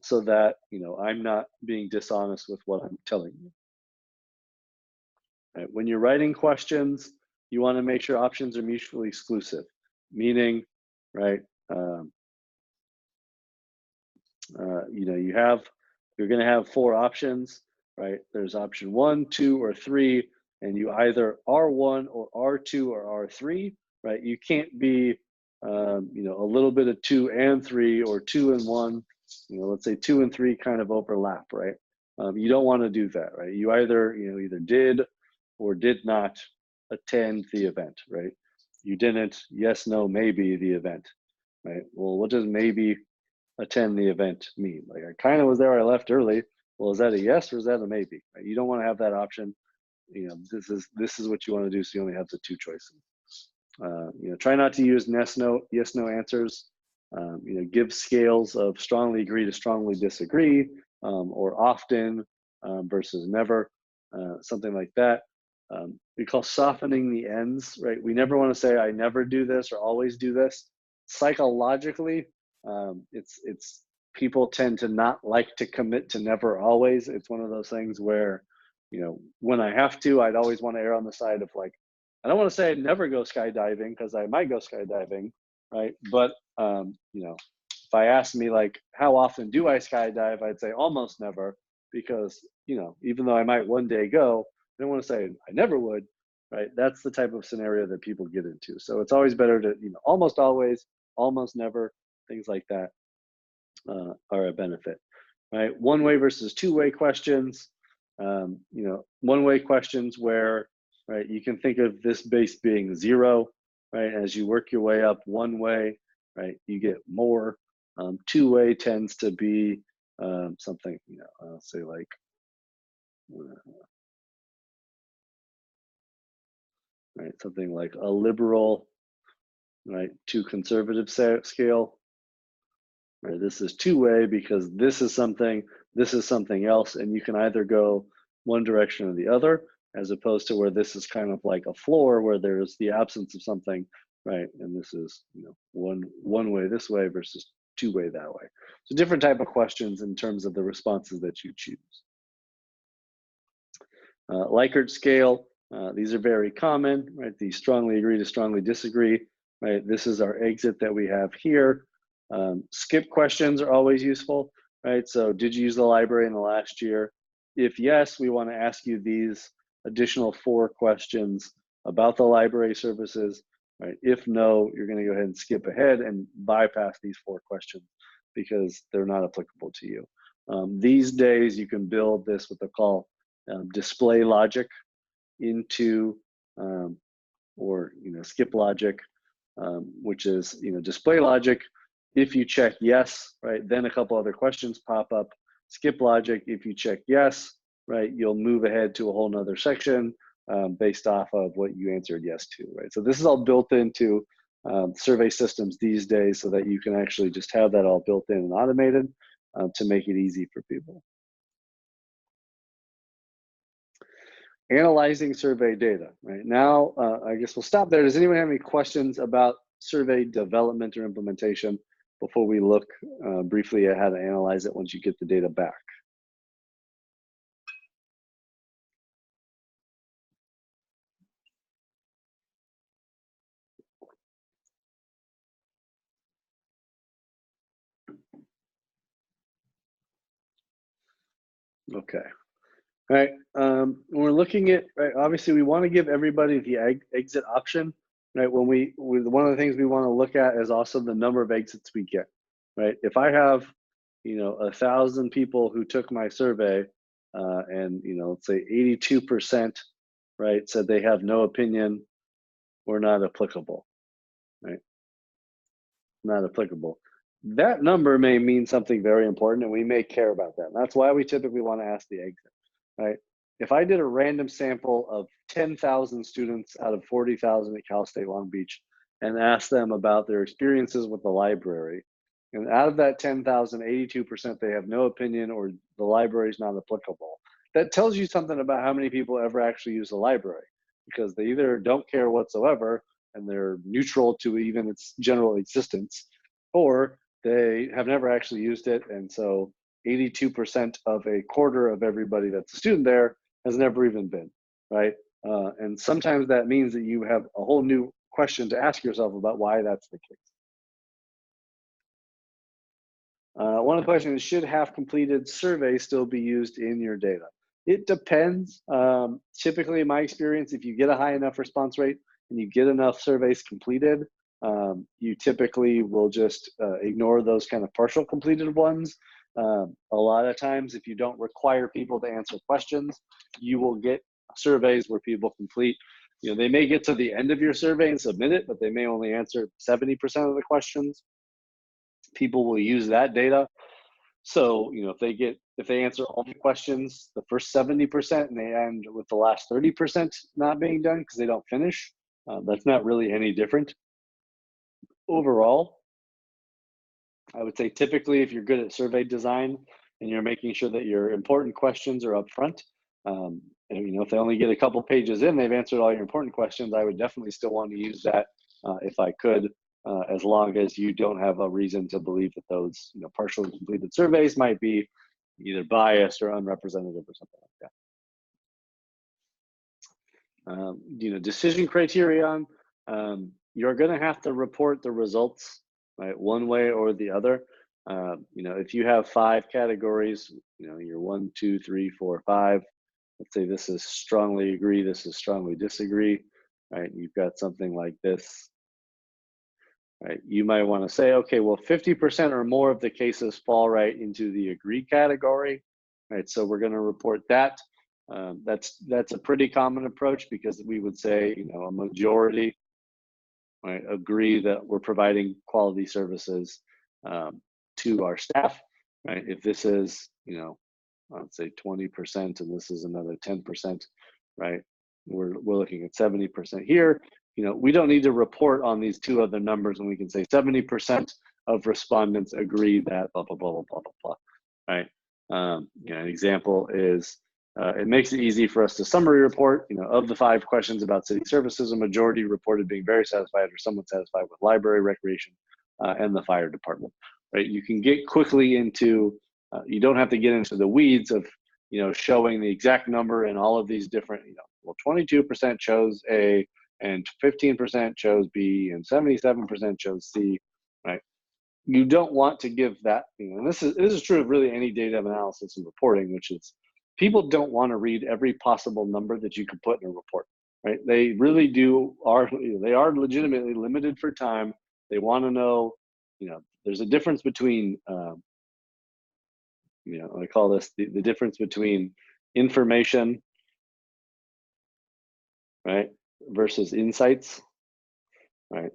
so that I'm not being dishonest with what I'm telling you. Right? When you're writing questions, you want to make sure options are mutually exclusive, meaning, right? You're going to have 4 options, right? There's option 1, 2, or 3, and you either R1 or R2 or R3, right? You can't be, a little bit of 2 and 3 or 2 and 1. Let's say 2 and 3 kind of overlap, right? You don't want to do that, right? You either did or did not attend the event, right? You didn't, yes, no, maybe the event, right? Well, what does maybe attend the event mean? Like, I kind of was there, I left early. Well, is that a yes or is that a maybe? Right? You don't want to have that option. This is what you want to do, so you only have the 2 choices. Try not to use yes no answers. Give scales of strongly agree to strongly disagree, or often versus never, something like that. We call softening the ends, right? We never want to say I never do this or always do this. Psychologically, it's people tend to not like to commit to never always. It's one of those things where, when I have to, I'd always want to err on the side of like, I don't want to say I'd never go skydiving because I might go skydiving, right? But if I asked me like, how often do I skydive? I'd say almost never, because even though I might one day go, I don't want to say I never would, right? That's the type of scenario that people get into. So it's always better to, almost always, almost never, things like that are a benefit, right? One-way versus two-way questions. One-way questions where, right, you can think of this base being 0, right? As you work your way up one way, right, you get more. Two-way tends to be something, say like, right, something like a liberal, right, to conservative scale. Right, this is two-way because this is something else, and you can either go one direction or the other, as opposed to where this is kind of like a floor where there's the absence of something, right? And this is, one way this way versus two-way that way. So different type of questions in terms of the responses that you choose. Likert scale, these are very common, right? The strongly agree to strongly disagree, right? This is our exit that we have here. Skip questions are always useful, right? So did you use the library in the last year? If yes, we want to ask you these additional 4 questions about the library services, right? If no, you're going to go ahead and skip ahead and bypass these 4 questions because they're not applicable to you. These days, you can build this with a call display logic into or skip logic, which is display logic. If you check yes, right, then a couple other questions pop up. Skip logic, if you check yes, right, you'll move ahead to a whole nother section based off of what you answered yes to, right? So this is all built into survey systems these days so that you can actually just have that all built in and automated to make it easy for people. Analyzing survey data, right? Now, I guess we'll stop there. Does anyone have any questions about survey development or implementation before we look briefly at how to analyze it once you get the data back? Okay. All right. When we're looking at, right, obviously we want to give everybody the exit option, right? One of the things we want to look at is also the number of exits we get, right? If I have, 1,000 people who took my survey, and let's say 82%, right, said they have no opinion or not applicable, right? Not applicable. That number may mean something very important, and we may care about that. And that's why we typically want to ask the exit, right? If I did a random sample of 10,000 students out of 40,000 at Cal State Long Beach and asked them about their experiences with the library, and out of that 10,000, 82% they have no opinion or the library is not applicable. That tells you something about how many people ever actually use the library, because they either don't care whatsoever and they're neutral to even its general existence, or they have never actually used it. And so 82% of a quarter of everybody that's a student there has never even been, right? And sometimes that means that you have a whole new question to ask yourself about why that's the case. One of the questions is, should half completed surveys still be used in your data? It depends. Typically, in my experience, if you get a high enough response rate and you get enough surveys completed, you typically will just ignore those kind of partial completed ones. A lot of times, if you don't require people to answer questions, you will get surveys where people complete. They may get to the end of your survey and submit it, but they may only answer 70% of the questions. People will use that data. So, if they answer all the questions, the first 70%, and they end with the last 30% not being done because they don't finish, that's not really any different. Overall, I would say typically if you're good at survey design and you're making sure that your important questions are up front, and if they only get a couple pages in, they've answered all your important questions, I would definitely still want to use that if I could, as long as you don't have a reason to believe that those partially completed surveys might be either biased or unrepresentative or something like that. Decision criterion, you're going to have to report the results, right, one way or the other. If you have 5 categories, you're 1, 2, 3, 4, 5. let's say this is strongly agree, this is strongly disagree, right? You've got something like this, right? You might want to say, okay, well, 50% or more of the cases fall right into the agree category, right? So we're going to report that. That's a pretty common approach, because we would say, you know, a majority, right, agree that we're providing quality services to our staff, right? If this is, you know, let's say 20%, and this is another 10%, right? We're looking at 70% here. You know, we don't need to report on these two other numbers, and we can say 70% of respondents agree that blah blah blah blah blah blah, right? You know, an example is it makes it easy for us to summary report. You know, of the 5 questions about city services, a majority reported being very satisfied or somewhat satisfied with library, recreation, and the fire department. Right? You can get quickly into you don't have to get into the weeds of, you know, showing the exact number and all of these different, you know, well, 22% chose A, and 15% chose B, and 77% chose C, right? You don't want to give that, you know, and this is true of really any data analysis and reporting, which is people don't want to read every possible number that you can put in a report, right? They really they are legitimately limited for time. They want to know, you know, there's a difference between you know, I call this the difference between information, right, versus insights, right?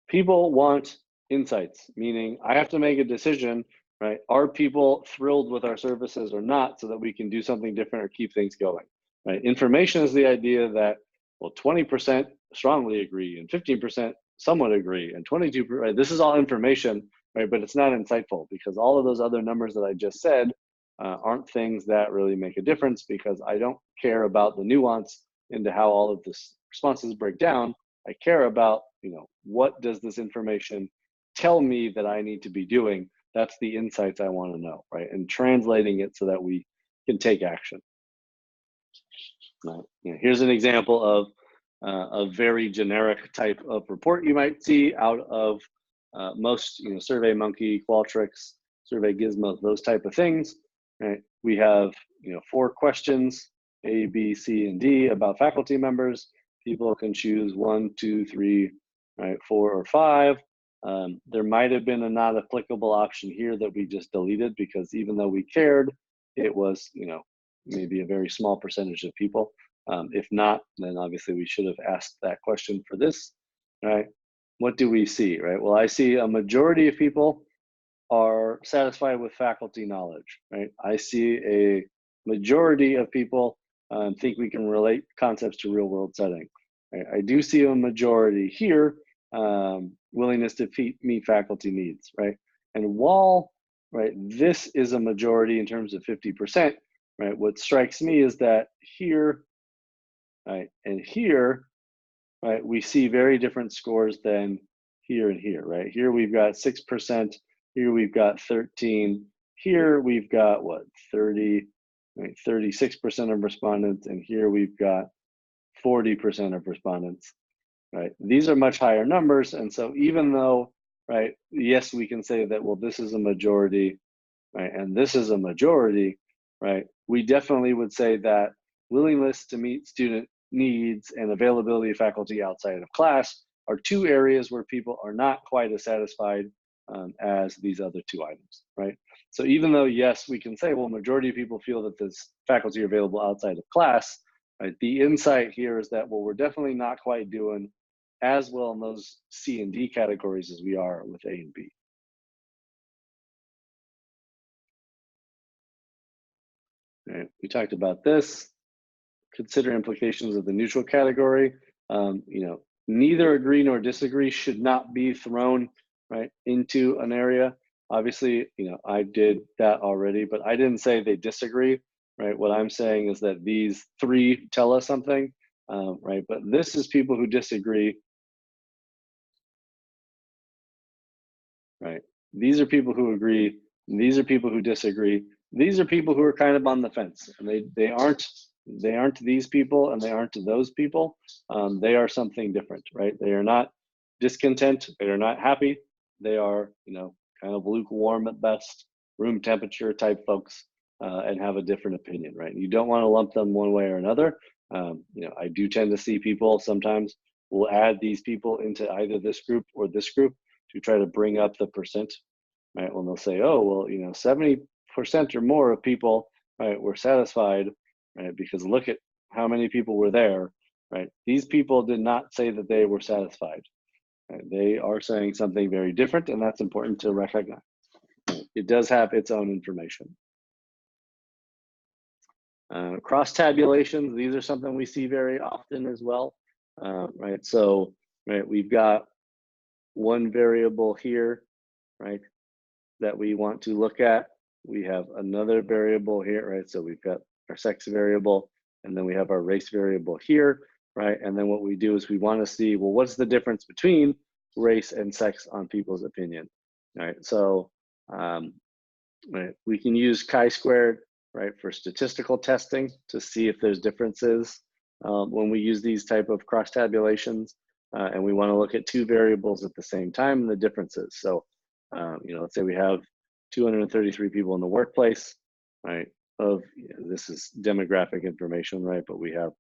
People want insights, meaning I have to make a decision, right? Are people thrilled with our services or not, so that we can do something different or keep things going, right? Information is the idea that, well, 20% strongly agree, and 15% somewhat agree, and 22%, right? This is all information, right? But it's not insightful, because all of those other numbers that I just said aren't things that really make a difference, because I don't care about the nuance into how all of this responses break down. I care about, you know, what does this information tell me that I need to be doing? That's the insights I want to know, right? And translating it so that we can take action. Right? You know, here's an example of a very generic type of report you might see out of most, you know, SurveyMonkey, Qualtrics, Survey Gizmo, those type of things. Right? We have, you know, 4 questions, A, B, C, and D, about faculty members. People can choose 1, 2, 3, right, 4, or 5. There might have been a not applicable option here that we just deleted, because even though we cared, it was, you know, maybe a very small percentage of people. If not, then obviously we should have asked that question for this, right? What do we see, right? Well, I see a majority of people are satisfied with faculty knowledge, right? I see a majority of people think we can relate concepts to real world setting. Right? I do see a majority here, willingness to meet faculty needs, right? And while, right, this is a majority in terms of 50%, right, what strikes me is that here, right, and here, right, we see very different scores than here and here, right? Here we've got 6%, here we've got 13, here we've got what, 30, right, 36% of respondents, and here we've got 40% of respondents, right? These are much higher numbers, and so even though, right, yes, we can say that, well, this is a majority, right, and this is a majority, right? We definitely would say that willingness to meet student needs and availability of faculty outside of class are 2 areas where people are not quite as satisfied as these other 2 items, right? So even though, yes, we can say, well, majority of people feel that this faculty are available outside of class, right? The insight here is that, well, we're definitely not quite doing as well in those C and D categories as we are with A and B. Right? We talked about this. Consider implications of the neutral category. You know, neither agree nor disagree should not be thrown, right, into an area. Obviously, you know, I did that already, but I didn't say they disagree, right? What I'm saying is that these 3 tell us something, right? But this is people who disagree, right? These are people who agree. These are people who disagree. These are people who are kind of on the fence, and they aren't these people, and they aren't those people. They are something different, right? They are not discontent. They are not happy. They are, you know, kind of lukewarm at best, room temperature type folks. and have a different opinion, right? You don't want to lump them one way or another. I do tend to see people sometimes will add these people into either this group or this group to try to bring up the percent, right? When they'll say, oh, well, 70% or more of people, right, were satisfied, right? Because look at how many people were there, right? These people did not say that they were satisfied. Right? They are saying something very different, and that's important to recognize. It does have its own information. Cross tabulations, these are something we see very often as well, right? So, right, we've got one variable here, right, that we want to look at. We have another variable here, right? So we've got our sex variable, and then we have our race variable here, right? And then what we do is we want to see, well, what's the difference between race and sex on people's opinion, right? So right, we can use chi-squared, right, for statistical testing to see if there's differences when we use these type of cross tabulations, and we want to look at two variables at the same time and the differences. So, let's say we have 233 people in the workplace, right? This is demographic information, right? But we have,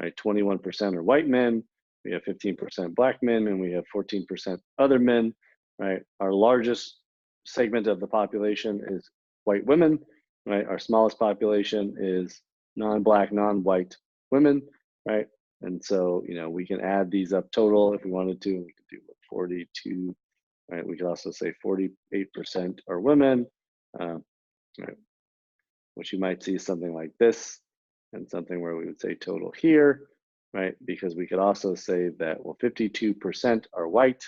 right, 21% are white men, we have 15% black men, and we have 14% other men, right? Our largest segment of the population is white women, right? Our smallest population is non-black, non-white women, right? And so, we can add these up total if we wanted to. We could do 42, right? We could also say 48% are women, right? Which you might see something like this, and something where we would say total here, right? Because we could also say that, well, 52% are white.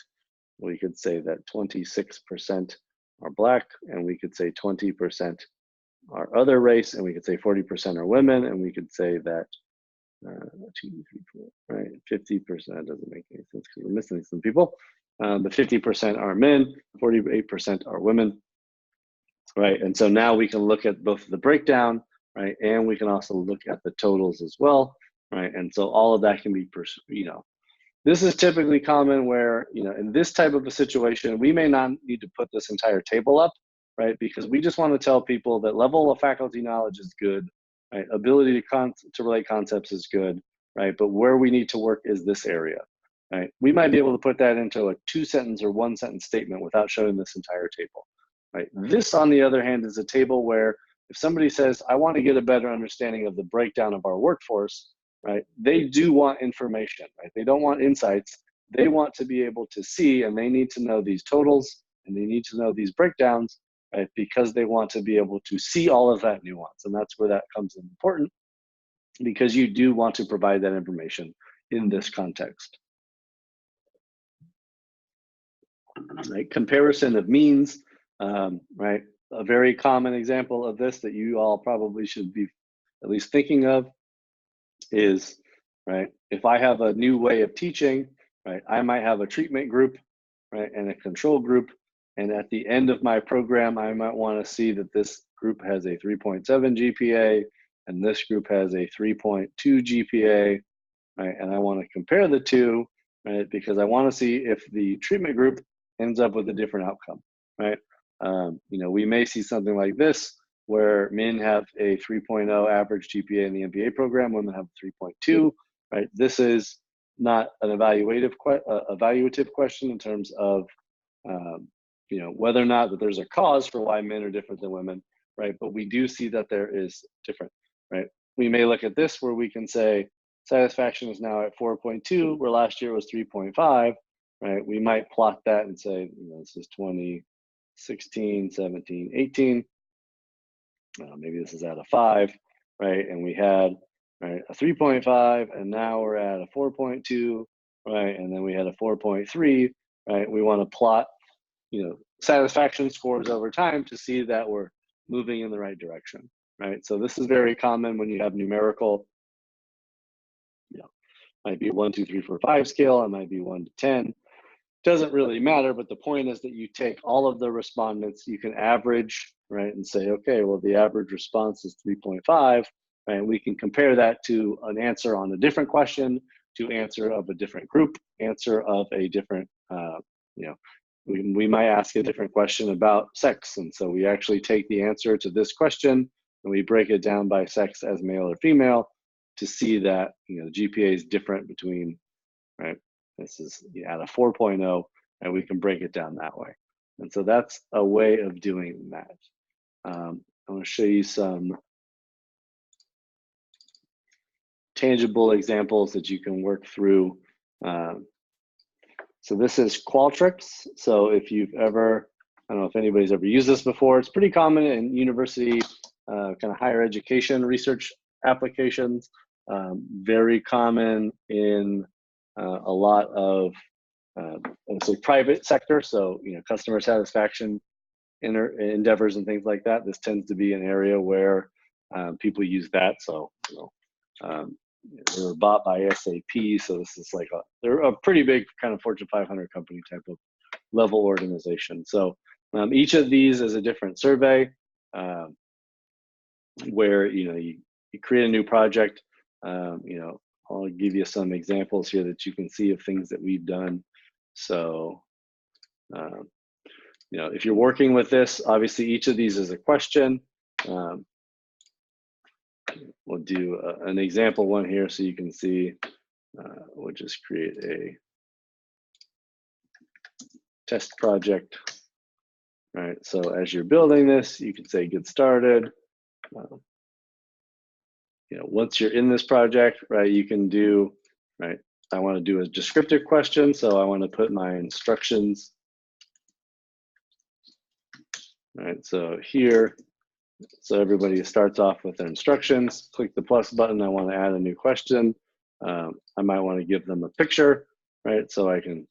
We could say that 26% are black, and we could say 20% are other race, and we could say 40% are women, and we could say that 2, 3, 4, right? 50% doesn't make any sense because we're missing some people. But 50% are men, 48% are women, right? And so now we can look at both the breakdown, right? And we can also look at the totals as well, right? And so all of that can be, this is typically common where, in this type of a situation, we may not need to put this entire table up, right? Because we just want to tell people that level of faculty knowledge is good, right? Ability to relate concepts is good, right? But where we need to work is this area, right? We might be able to put that into a 2-sentence or 1-sentence statement without showing this entire table, right? This, on the other hand, is a table where if somebody says, I want to get a better understanding of the breakdown of our workforce, right? They do want information, right? They don't want insights. They want to be able to see, and they need to know these totals, and they need to know these breakdowns, right? Because they want to be able to see all of that nuance. And that's where that comes in important, because you do want to provide that information in this context. Right? Comparison of means, right? A very common example of this that you all probably should be at least thinking of is, right, if I have a new way of teaching, right, I might have a treatment group, right, and a control group. And at the end of my program, I might want to see that this group has a 3.7 GPA and this group has a 3.2 GPA, right? And I want to compare the two, right, because I want to see if the treatment group ends up with a different outcome, right? We may see something like this, where men have a 3.0 average GPA in the MBA program, women have 3.2, right? This is not an evaluative question in terms of, whether or not that there's a cause for why men are different than women, right? But we do see that there is different, right? We may look at this where we can say satisfaction is now at 4.2, where last year was 3.5, right? We might plot that and say, this is 2016, 17, 18. Maybe this is at a 5, right? And we had, right, a 3.5, and now we're at a 4.2, right? And then we had a 4.3, right? We want to plot, satisfaction scores over time to see that we're moving in the right direction, right? So this is very common when you have numerical, might be 1, 2, 3, 4, 5 scale, it might be 1 to 10. Doesn't really matter, but the point is that you take all of the respondents, you can average, right, and say, okay, well, the average response is 3.5, right? We can compare that to an answer on a different question, to answer of a different group, answer of a different, we might ask a different question about sex. And so we actually take the answer to this question, and we break it down by sex as male or female to see that, you know, GPA is different between, right? This is at a 4.0, and we can break it down that way. And so that's a way of doing that. I want to show you some tangible examples that you can work through. So this is Qualtrics. So if you've ever, I don't know if anybody's ever used this before, it's pretty common in university, kind of higher education research applications, very common in a lot of say private sector. So, you know, customer satisfaction endeavors and things like that. This tends to be an area where people use that. So, you know, they were bought by SAP, so this is like they're a pretty big kind of Fortune 500 company type of level organization. So each of these is a different survey where, you know, you create a new project. You know, I'll give you some examples here that you can see of things that we've done. So, you know, if you're working with this, obviously each of these is a question. We'll do an example one here so you can see. We'll just create a test project. All right, so as you're building this, you can say get started. You know, once you're in this project, right, you can do, right, I want to do a descriptive question, so I want to put my instructions. All right, so here, so everybody starts off with their instructions. Click the plus button. I want to add a new question. I might want to give them a picture, right? So I can,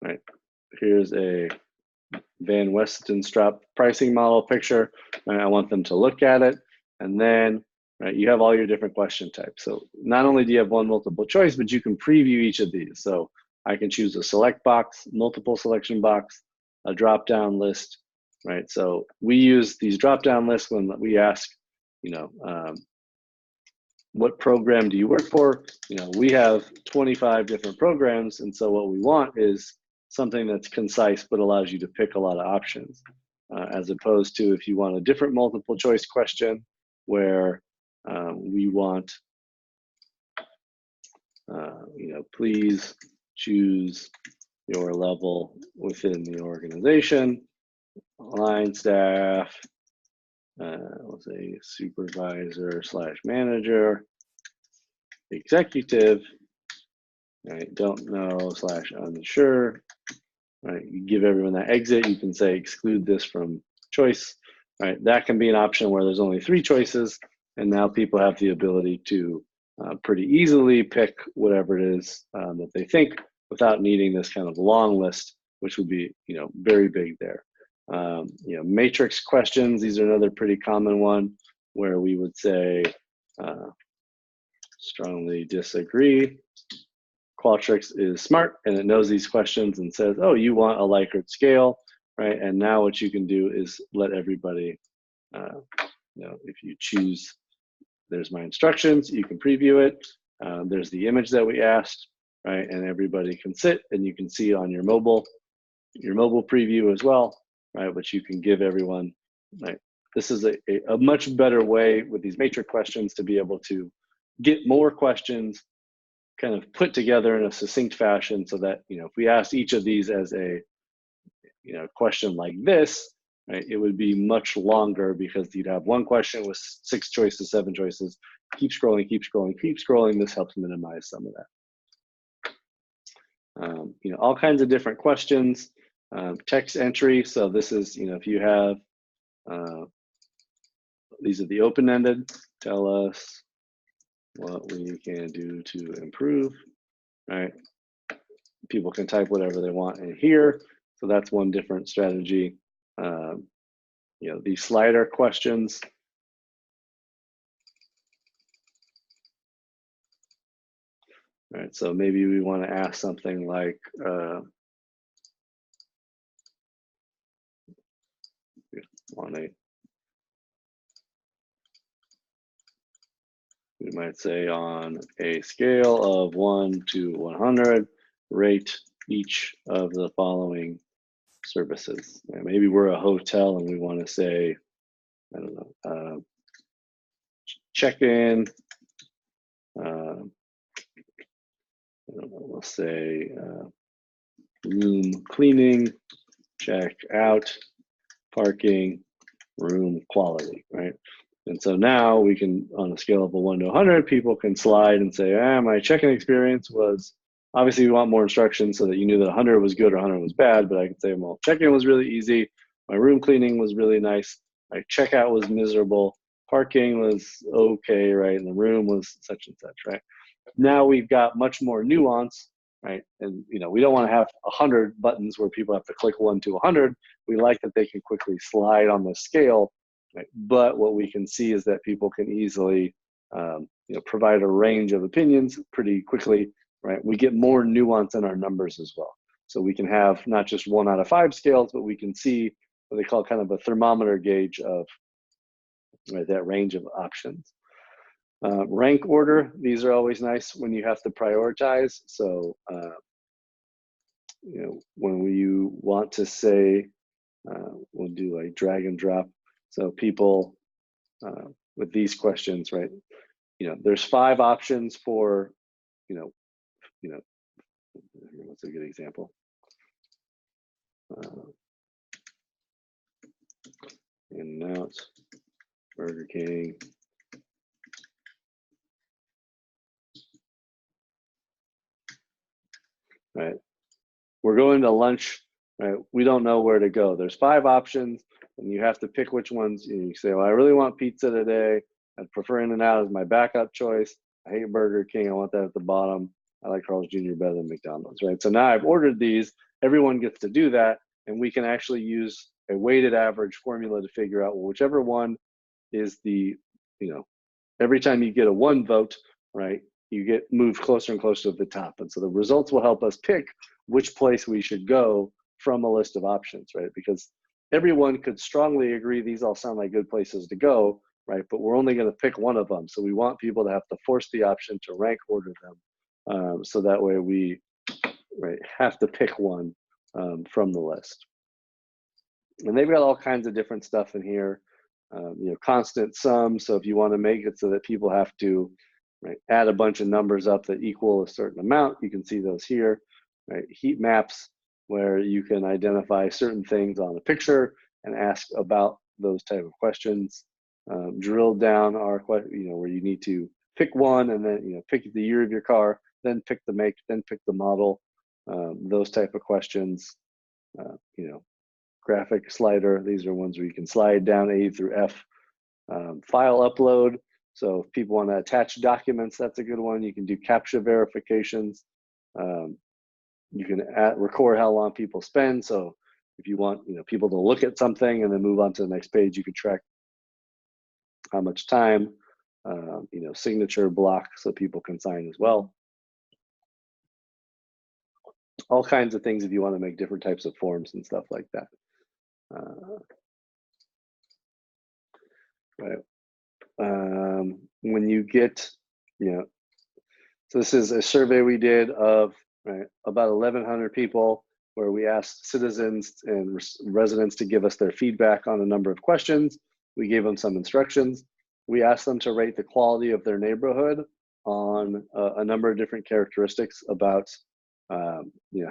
right? Here's a Van Westenstrop pricing model picture. Right? I want them to look at it, and then, right, you have all your different question types. So not only do you have one multiple choice, but you can preview each of these. So I can choose a select box, multiple selection box, a drop-down list. Right, so we use these drop-down lists when we ask, you know, what program do you work for? You know, we have 25 different programs, and so what we want is something that's concise but allows you to pick a lot of options, as opposed to if you want a different multiple choice question where we want, you know, please choose your level within the organization. Line staff, let's say supervisor / manager, executive, right? Don't know / unsure, right? You give everyone that exit. You can say exclude this from choice, right? That can be an option where there's only 3 choices, and now people have the ability to pretty easily pick whatever it is that they think without needing this kind of long list, which would be, you know, very big there. You know, matrix questions, these are another pretty common one where we would say strongly disagree. Qualtrics is smart and it knows these questions and says, oh, you want a Likert scale, right? And now what you can do is let everybody, you know, if you choose, there's my instructions, you can preview it. There's the image that we asked, right? And everybody can sit and you can see on your mobile preview as well, right? Which you can give everyone, right? This is a much better way with these matrix questions to be able to get more questions kind of put together in a succinct fashion so that, you know, if we asked each of these as a, you know, question like this, right, it would be much longer because you'd have one question with 6 choices, 7 choices, keep scrolling, keep scrolling, keep scrolling. This helps minimize some of that. You know, all kinds of different questions. Text entry, so this is, you know, if you have, these are the open-ended, tell us what we can do to improve, right? People can type whatever they want in here, so that's one different strategy. You know, these slider questions, right? So maybe we want to ask something like, we might say on a scale of 1 to 100, rate each of the following services. And maybe we're a hotel and we want to say, I don't know, check-in, I don't know, we'll say room cleaning, check out, parking, room quality, right? And so now we can, on a scale of a 1 to 100, people can slide and say, my check-in experience was, obviously we want more instructions so that you knew that 100 was good or 100 was bad, but I could say, well, check-in was really easy, my room cleaning was really nice, my checkout was miserable, parking was okay, right? And the room was such and such, right? Now we've got much more nuance, right? And we don't want to have 100 buttons where people have to click 1 to 100. We like that they can quickly slide on the scale, right? But what we can see is that people can easily provide a range of opinions pretty quickly, right? We get more nuance in our numbers as well. So we can have not just 1 out of 5 scales, but we can see what they call kind of a thermometer gauge of that range of options. Rank order, these are always nice when you have to prioritize. So, when you want to say, we'll do like drag and drop. So people with these questions, right? There's 5 options for, what's a good example? In-N-Out, Burger King. Right, we're going to lunch, right? We don't know where to go. There's 5 options, and you have to pick which ones. You say, well, I really want pizza today. I'd prefer In-N-Out as my backup choice. I hate Burger King. I want that at the bottom. I like Carl's Jr. better than McDonald's, right? So now I've ordered these. Everyone gets to do that, and we can actually use a weighted average formula to figure out, well, whichever one is the, every time you get a 1 vote, right, you get moved closer and closer to the top. And so the results will help us pick which place we should go from a list of options, right? Because everyone could strongly agree these all sound like good places to go, right? But we're only going to pick one of them. So we want people to have to force the option to rank order them. So that way we have to pick one from the list. And they've got all kinds of different stuff in here. Constant sum. So if you want to make it so that people have to add a bunch of numbers up that equal a certain amount, you can see those here. Right? Heat maps, where you can identify certain things on a picture and ask about those type of questions. Drill down are where you need to pick one and then pick the year of your car, then pick the make, then pick the model. Those type of questions. Graphic slider. These are ones where you can slide down A through F. File upload. So if people want to attach documents, that's a good one. You can do CAPTCHA verifications. You can record how long people spend. So if you want people to look at something and then move on to the next page, you can track how much time. Signature block so people can sign as well. All kinds of things if you want to make different types of forms and stuff like that. Right. When you get, so this is a survey we did of about 1,100 people, where we asked citizens and residents to give us their feedback on a number of questions. We gave them some instructions. We asked them to rate the quality of their neighborhood on a number of different characteristics about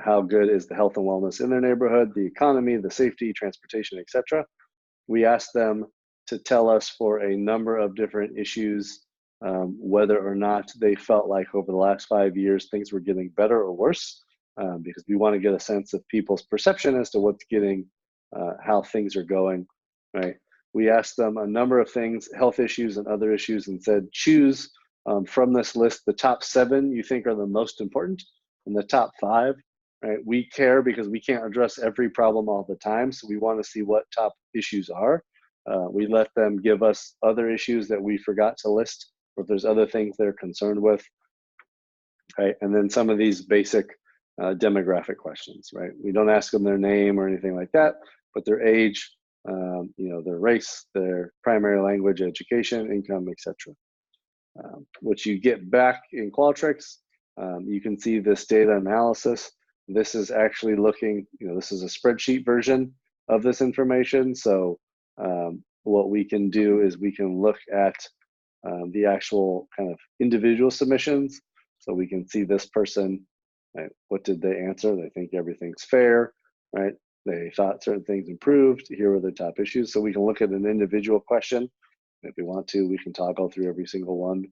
how good is the health and wellness in their neighborhood, the economy, the safety, transportation, etc. We asked them to tell us for a number of different issues whether or not they felt like over the last 5 years things were getting better or worse, because we want to get a sense of people's perception as to what's getting, how things are going, right? We asked them a number of things, health issues and other issues, and said, choose from this list the top 7 you think are the most important, and the top 5, right? We care because we can't address every problem all the time, so we want to see what top issues are. We let them give us other issues that we forgot to list, or if there's other things they're concerned with, right? And then some of these basic demographic questions, right? We don't ask them their name or anything like that, but their age, their race, their primary language, education, income, etc. What you get back in Qualtrics, you can see this data analysis. This is actually looking, this is a spreadsheet version of this information. So what we can do is we can look at the actual kind of individual submissions. So we can see this person, right, what did they answer? They think everything's fair, right? They thought certain things improved. Here were the top issues. So we can look at an individual question. If we want to, we can toggle through every single one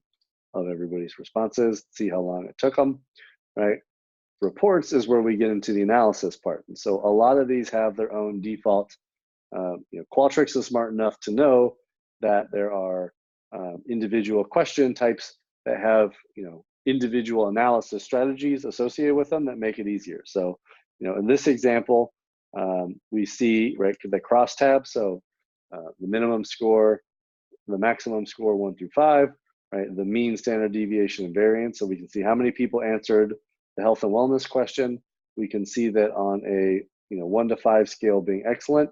of everybody's responses, see how long it took them, right? Reports is where we get into the analysis part. And so a lot of these have their own default. Qualtrics is smart enough to know that there are individual question types that have individual analysis strategies associated with them that make it easier. So in this example, we see the crosstab. So the minimum score, the maximum score 1 through 5, right? The mean, standard deviation, and variance. So we can see how many people answered the health and wellness question. We can see that on a 1 to 5 scale being excellent,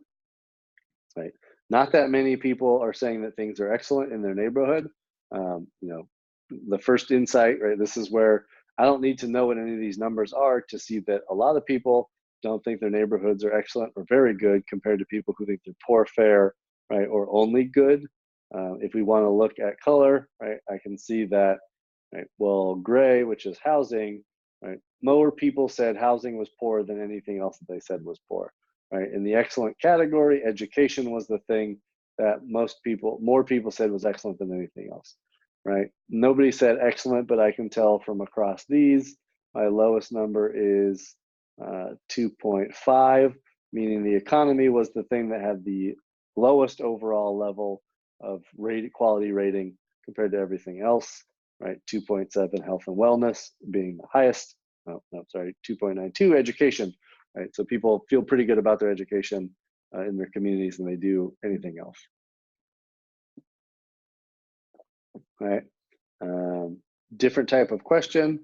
right? Not that many people are saying that things are excellent in their neighborhood. The first insight, right? This is where I don't need to know what any of these numbers are to see that a lot of people don't think their neighborhoods are excellent or very good compared to people who think they're poor, fair, right, or only good. If we want to look at color, right, I can see that, right, well, gray, which is housing, right, more people said housing was poor than anything else that they said was poor, right? In the excellent category, education was the thing that more people said was excellent than anything else, right? Nobody said excellent, but I can tell from across these, my lowest number is 2.5, meaning the economy was the thing that had the lowest overall level of quality rating compared to everything else, right? 2.7 health and wellness being the highest. 2.92 education, right? So people feel pretty good about their education in their communities than they do anything else, right? Different type of question,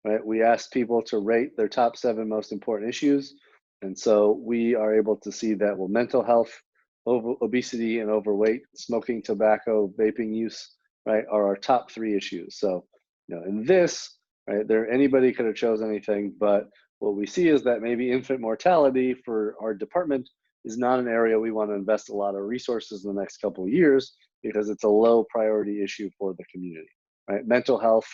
right? We asked people to rate their top 7 most important issues. And so we are able to see that, well, mental health, obesity and overweight, smoking, tobacco, vaping use, right, are our top 3 issues. So, in this, right, anybody could have chose anything, but what we see is that maybe infant mortality for our department is not an area we want to invest a lot of resources in the next couple of years because it's a low priority issue for the community, right? Mental health,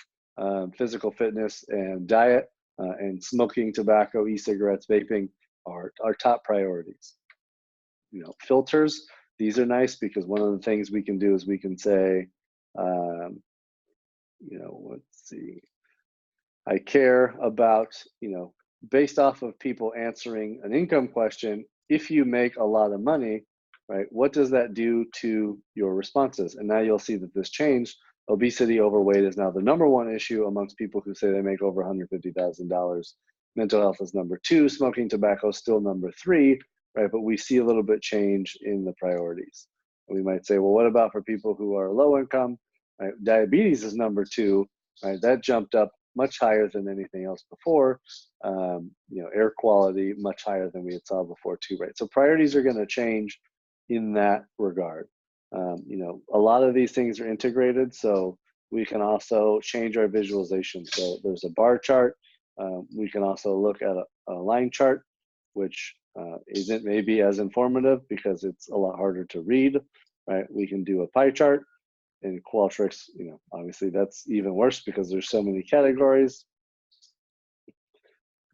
physical fitness, and diet, and smoking, tobacco, e-cigarettes, vaping are our top priorities. Filters, these are nice because one of the things we can do is we can say, let's see, I care about, based off of people answering an income question, if you make a lot of money, right, what does that do to your responses? And now you'll see that this changed. Obesity, overweight is now the #1 issue amongst people who say they make over $150,000. Mental health is #2. Smoking, tobacco is still #3, right? But we see a little bit change in the priorities. We might say, well, what about for people who are low income? Right? Diabetes is #2, right? That jumped up much higher than anything else before. Air quality much higher than we had saw before too, right? So priorities are going to change in that regard. A lot of these things are integrated, so we can also change our visualization. So there's a bar chart. We can also look at a line chart, which isn't maybe as informative because it's a lot harder to read, right? We can do a pie chart. In Qualtrics, obviously that's even worse because there's so many categories.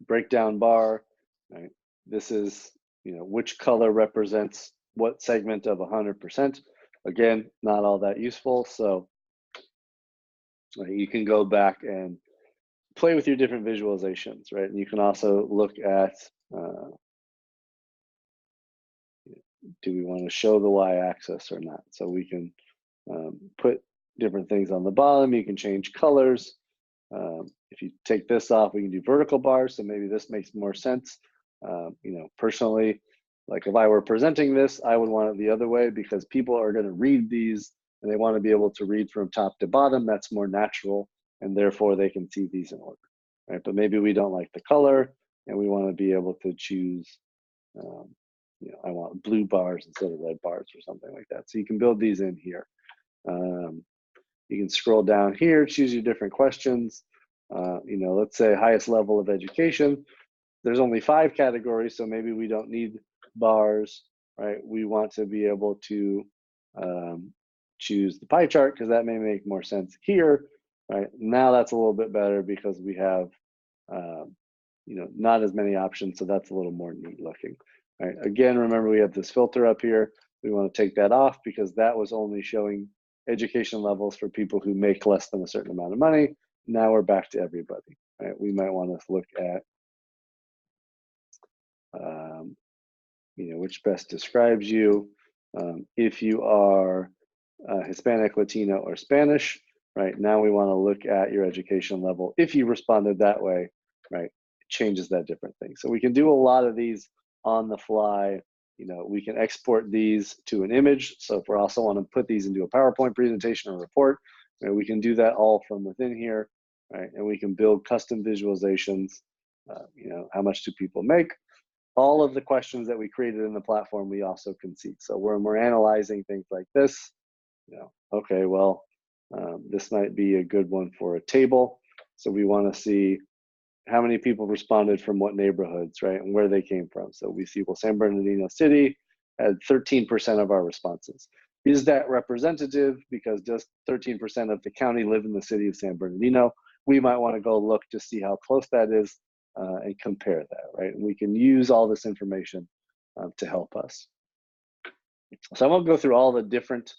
Breakdown bar, right? This is, which color represents what segment of 100%. Again, not all that useful. So you can go back and play with your different visualizations, right? And you can also look at, do we want to show the y-axis or not? So we can put different things on the bottom. You can change colors. If you take this off, we can do vertical bars. So maybe this makes more sense. Personally, like if I were presenting this, I would want it the other way because people are going to read these and they want to be able to read from top to bottom. That's more natural, and therefore they can see these in order, right? But maybe we don't like the color and we want to be able to choose, I want blue bars instead of red bars or something like that. So you can build these in here. You can scroll down here, choose your different questions. Let's say highest level of education. There's only 5 categories, so maybe we don't need bars, right? We want to be able to choose the pie chart because that may make more sense here, right? Now that's a little bit better because we have, not as many options, so that's a little more neat looking, right? Again, remember we have this filter up here. We want to take that off because that was only showing education levels for people who make less than a certain amount of money. Now we're back to everybody, right? We might want to look at, which best describes you. If you are Hispanic, Latino, or Spanish, right? Now we want to look at your education level. If you responded that way, right, it changes that different thing. So we can do a lot of these on the fly. We can export these to an image. So if we also want to put these into a PowerPoint presentation or report, right, we can do that all from within here, right? And we can build custom visualizations. How much do people make? All of the questions that we created in the platform, we also can see. So when we're analyzing things like this, okay, well, this might be a good one for a table. So we want to see how many people responded from what neighborhoods, right, and where they came from. So we see, well, San Bernardino City had 13% of our responses. Is that representative? Because just 13% of the county live in the city of San Bernardino. We might want to go look to see how close that is and compare that, right? And we can use all this information to help us. So I won't go through all the different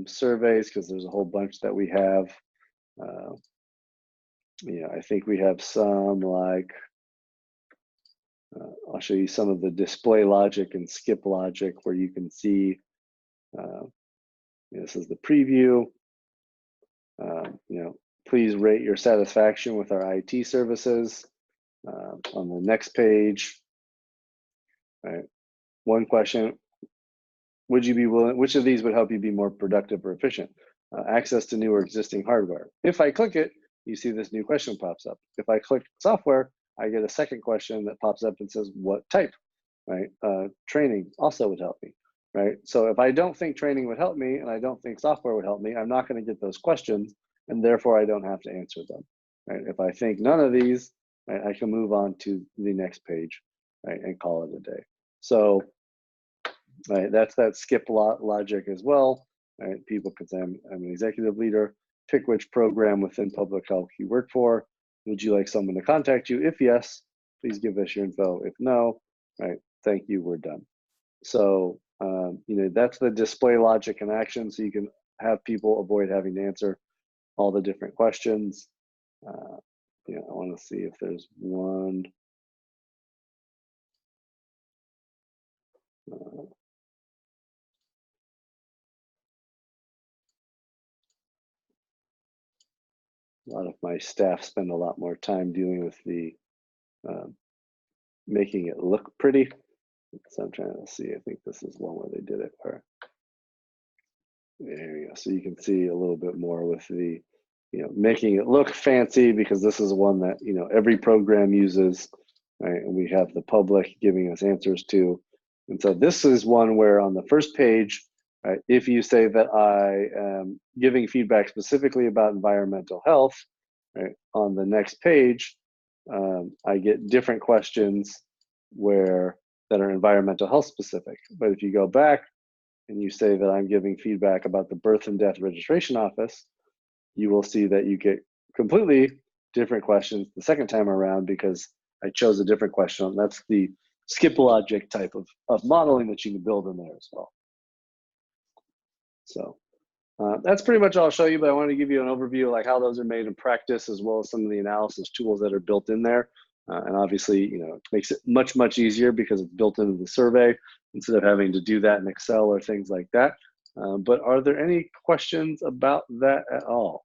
surveys because there's a whole bunch that we have. I think we have some like, I'll show you some of the display logic and skip logic where you can see, this is the preview. Please rate your satisfaction with our IT services. On the next page, right? One question, would you be willing, which of these would help you be more productive or efficient? Access to new or existing hardware. If I click it, you see this new question pops up. If I click software, I get a second question that pops up and says, what type, right? Training also would help me, right? So if I don't think training would help me and I don't think software would help me, I'm not going to get those questions and therefore I don't have to answer them, right? If I think none of these, right, I can move on to the next page, right, and call it a day. So, right, that's that skip logic as well, right? People can say, I'm an executive leader. Pick which program within public health you work for. Would you like someone to contact you? If yes, please give us your info. If no, right, thank you, we're done. So, that's the display logic in action. So you can have people avoid having to answer all the different questions. I want to see if there's one. A lot of my staff spend a lot more time dealing with the making it look pretty. So I'm trying to see, I think this is one where they did it. There you go. So you can see a little bit more with the, making it look fancy, because this is one that, every program uses, right? And we have the public giving us answers to. And so this is one where on the first page, right, if you say that I am giving feedback specifically about environmental health, right, on the next page, I get different questions that are environmental health specific. But if you go back and you say that I'm giving feedback about the birth and death registration office, you will see that you get completely different questions the second time around because I chose a different question. That's the skip logic type of modeling that you can build in there as well. So that's pretty much all I'll show you, but I wanted to give you an overview of like how those are made in practice, as well as some of the analysis tools that are built in there. And obviously, it makes it much, much easier because it's built into the survey instead of having to do that in Excel or things like that. But are there any questions about that at all?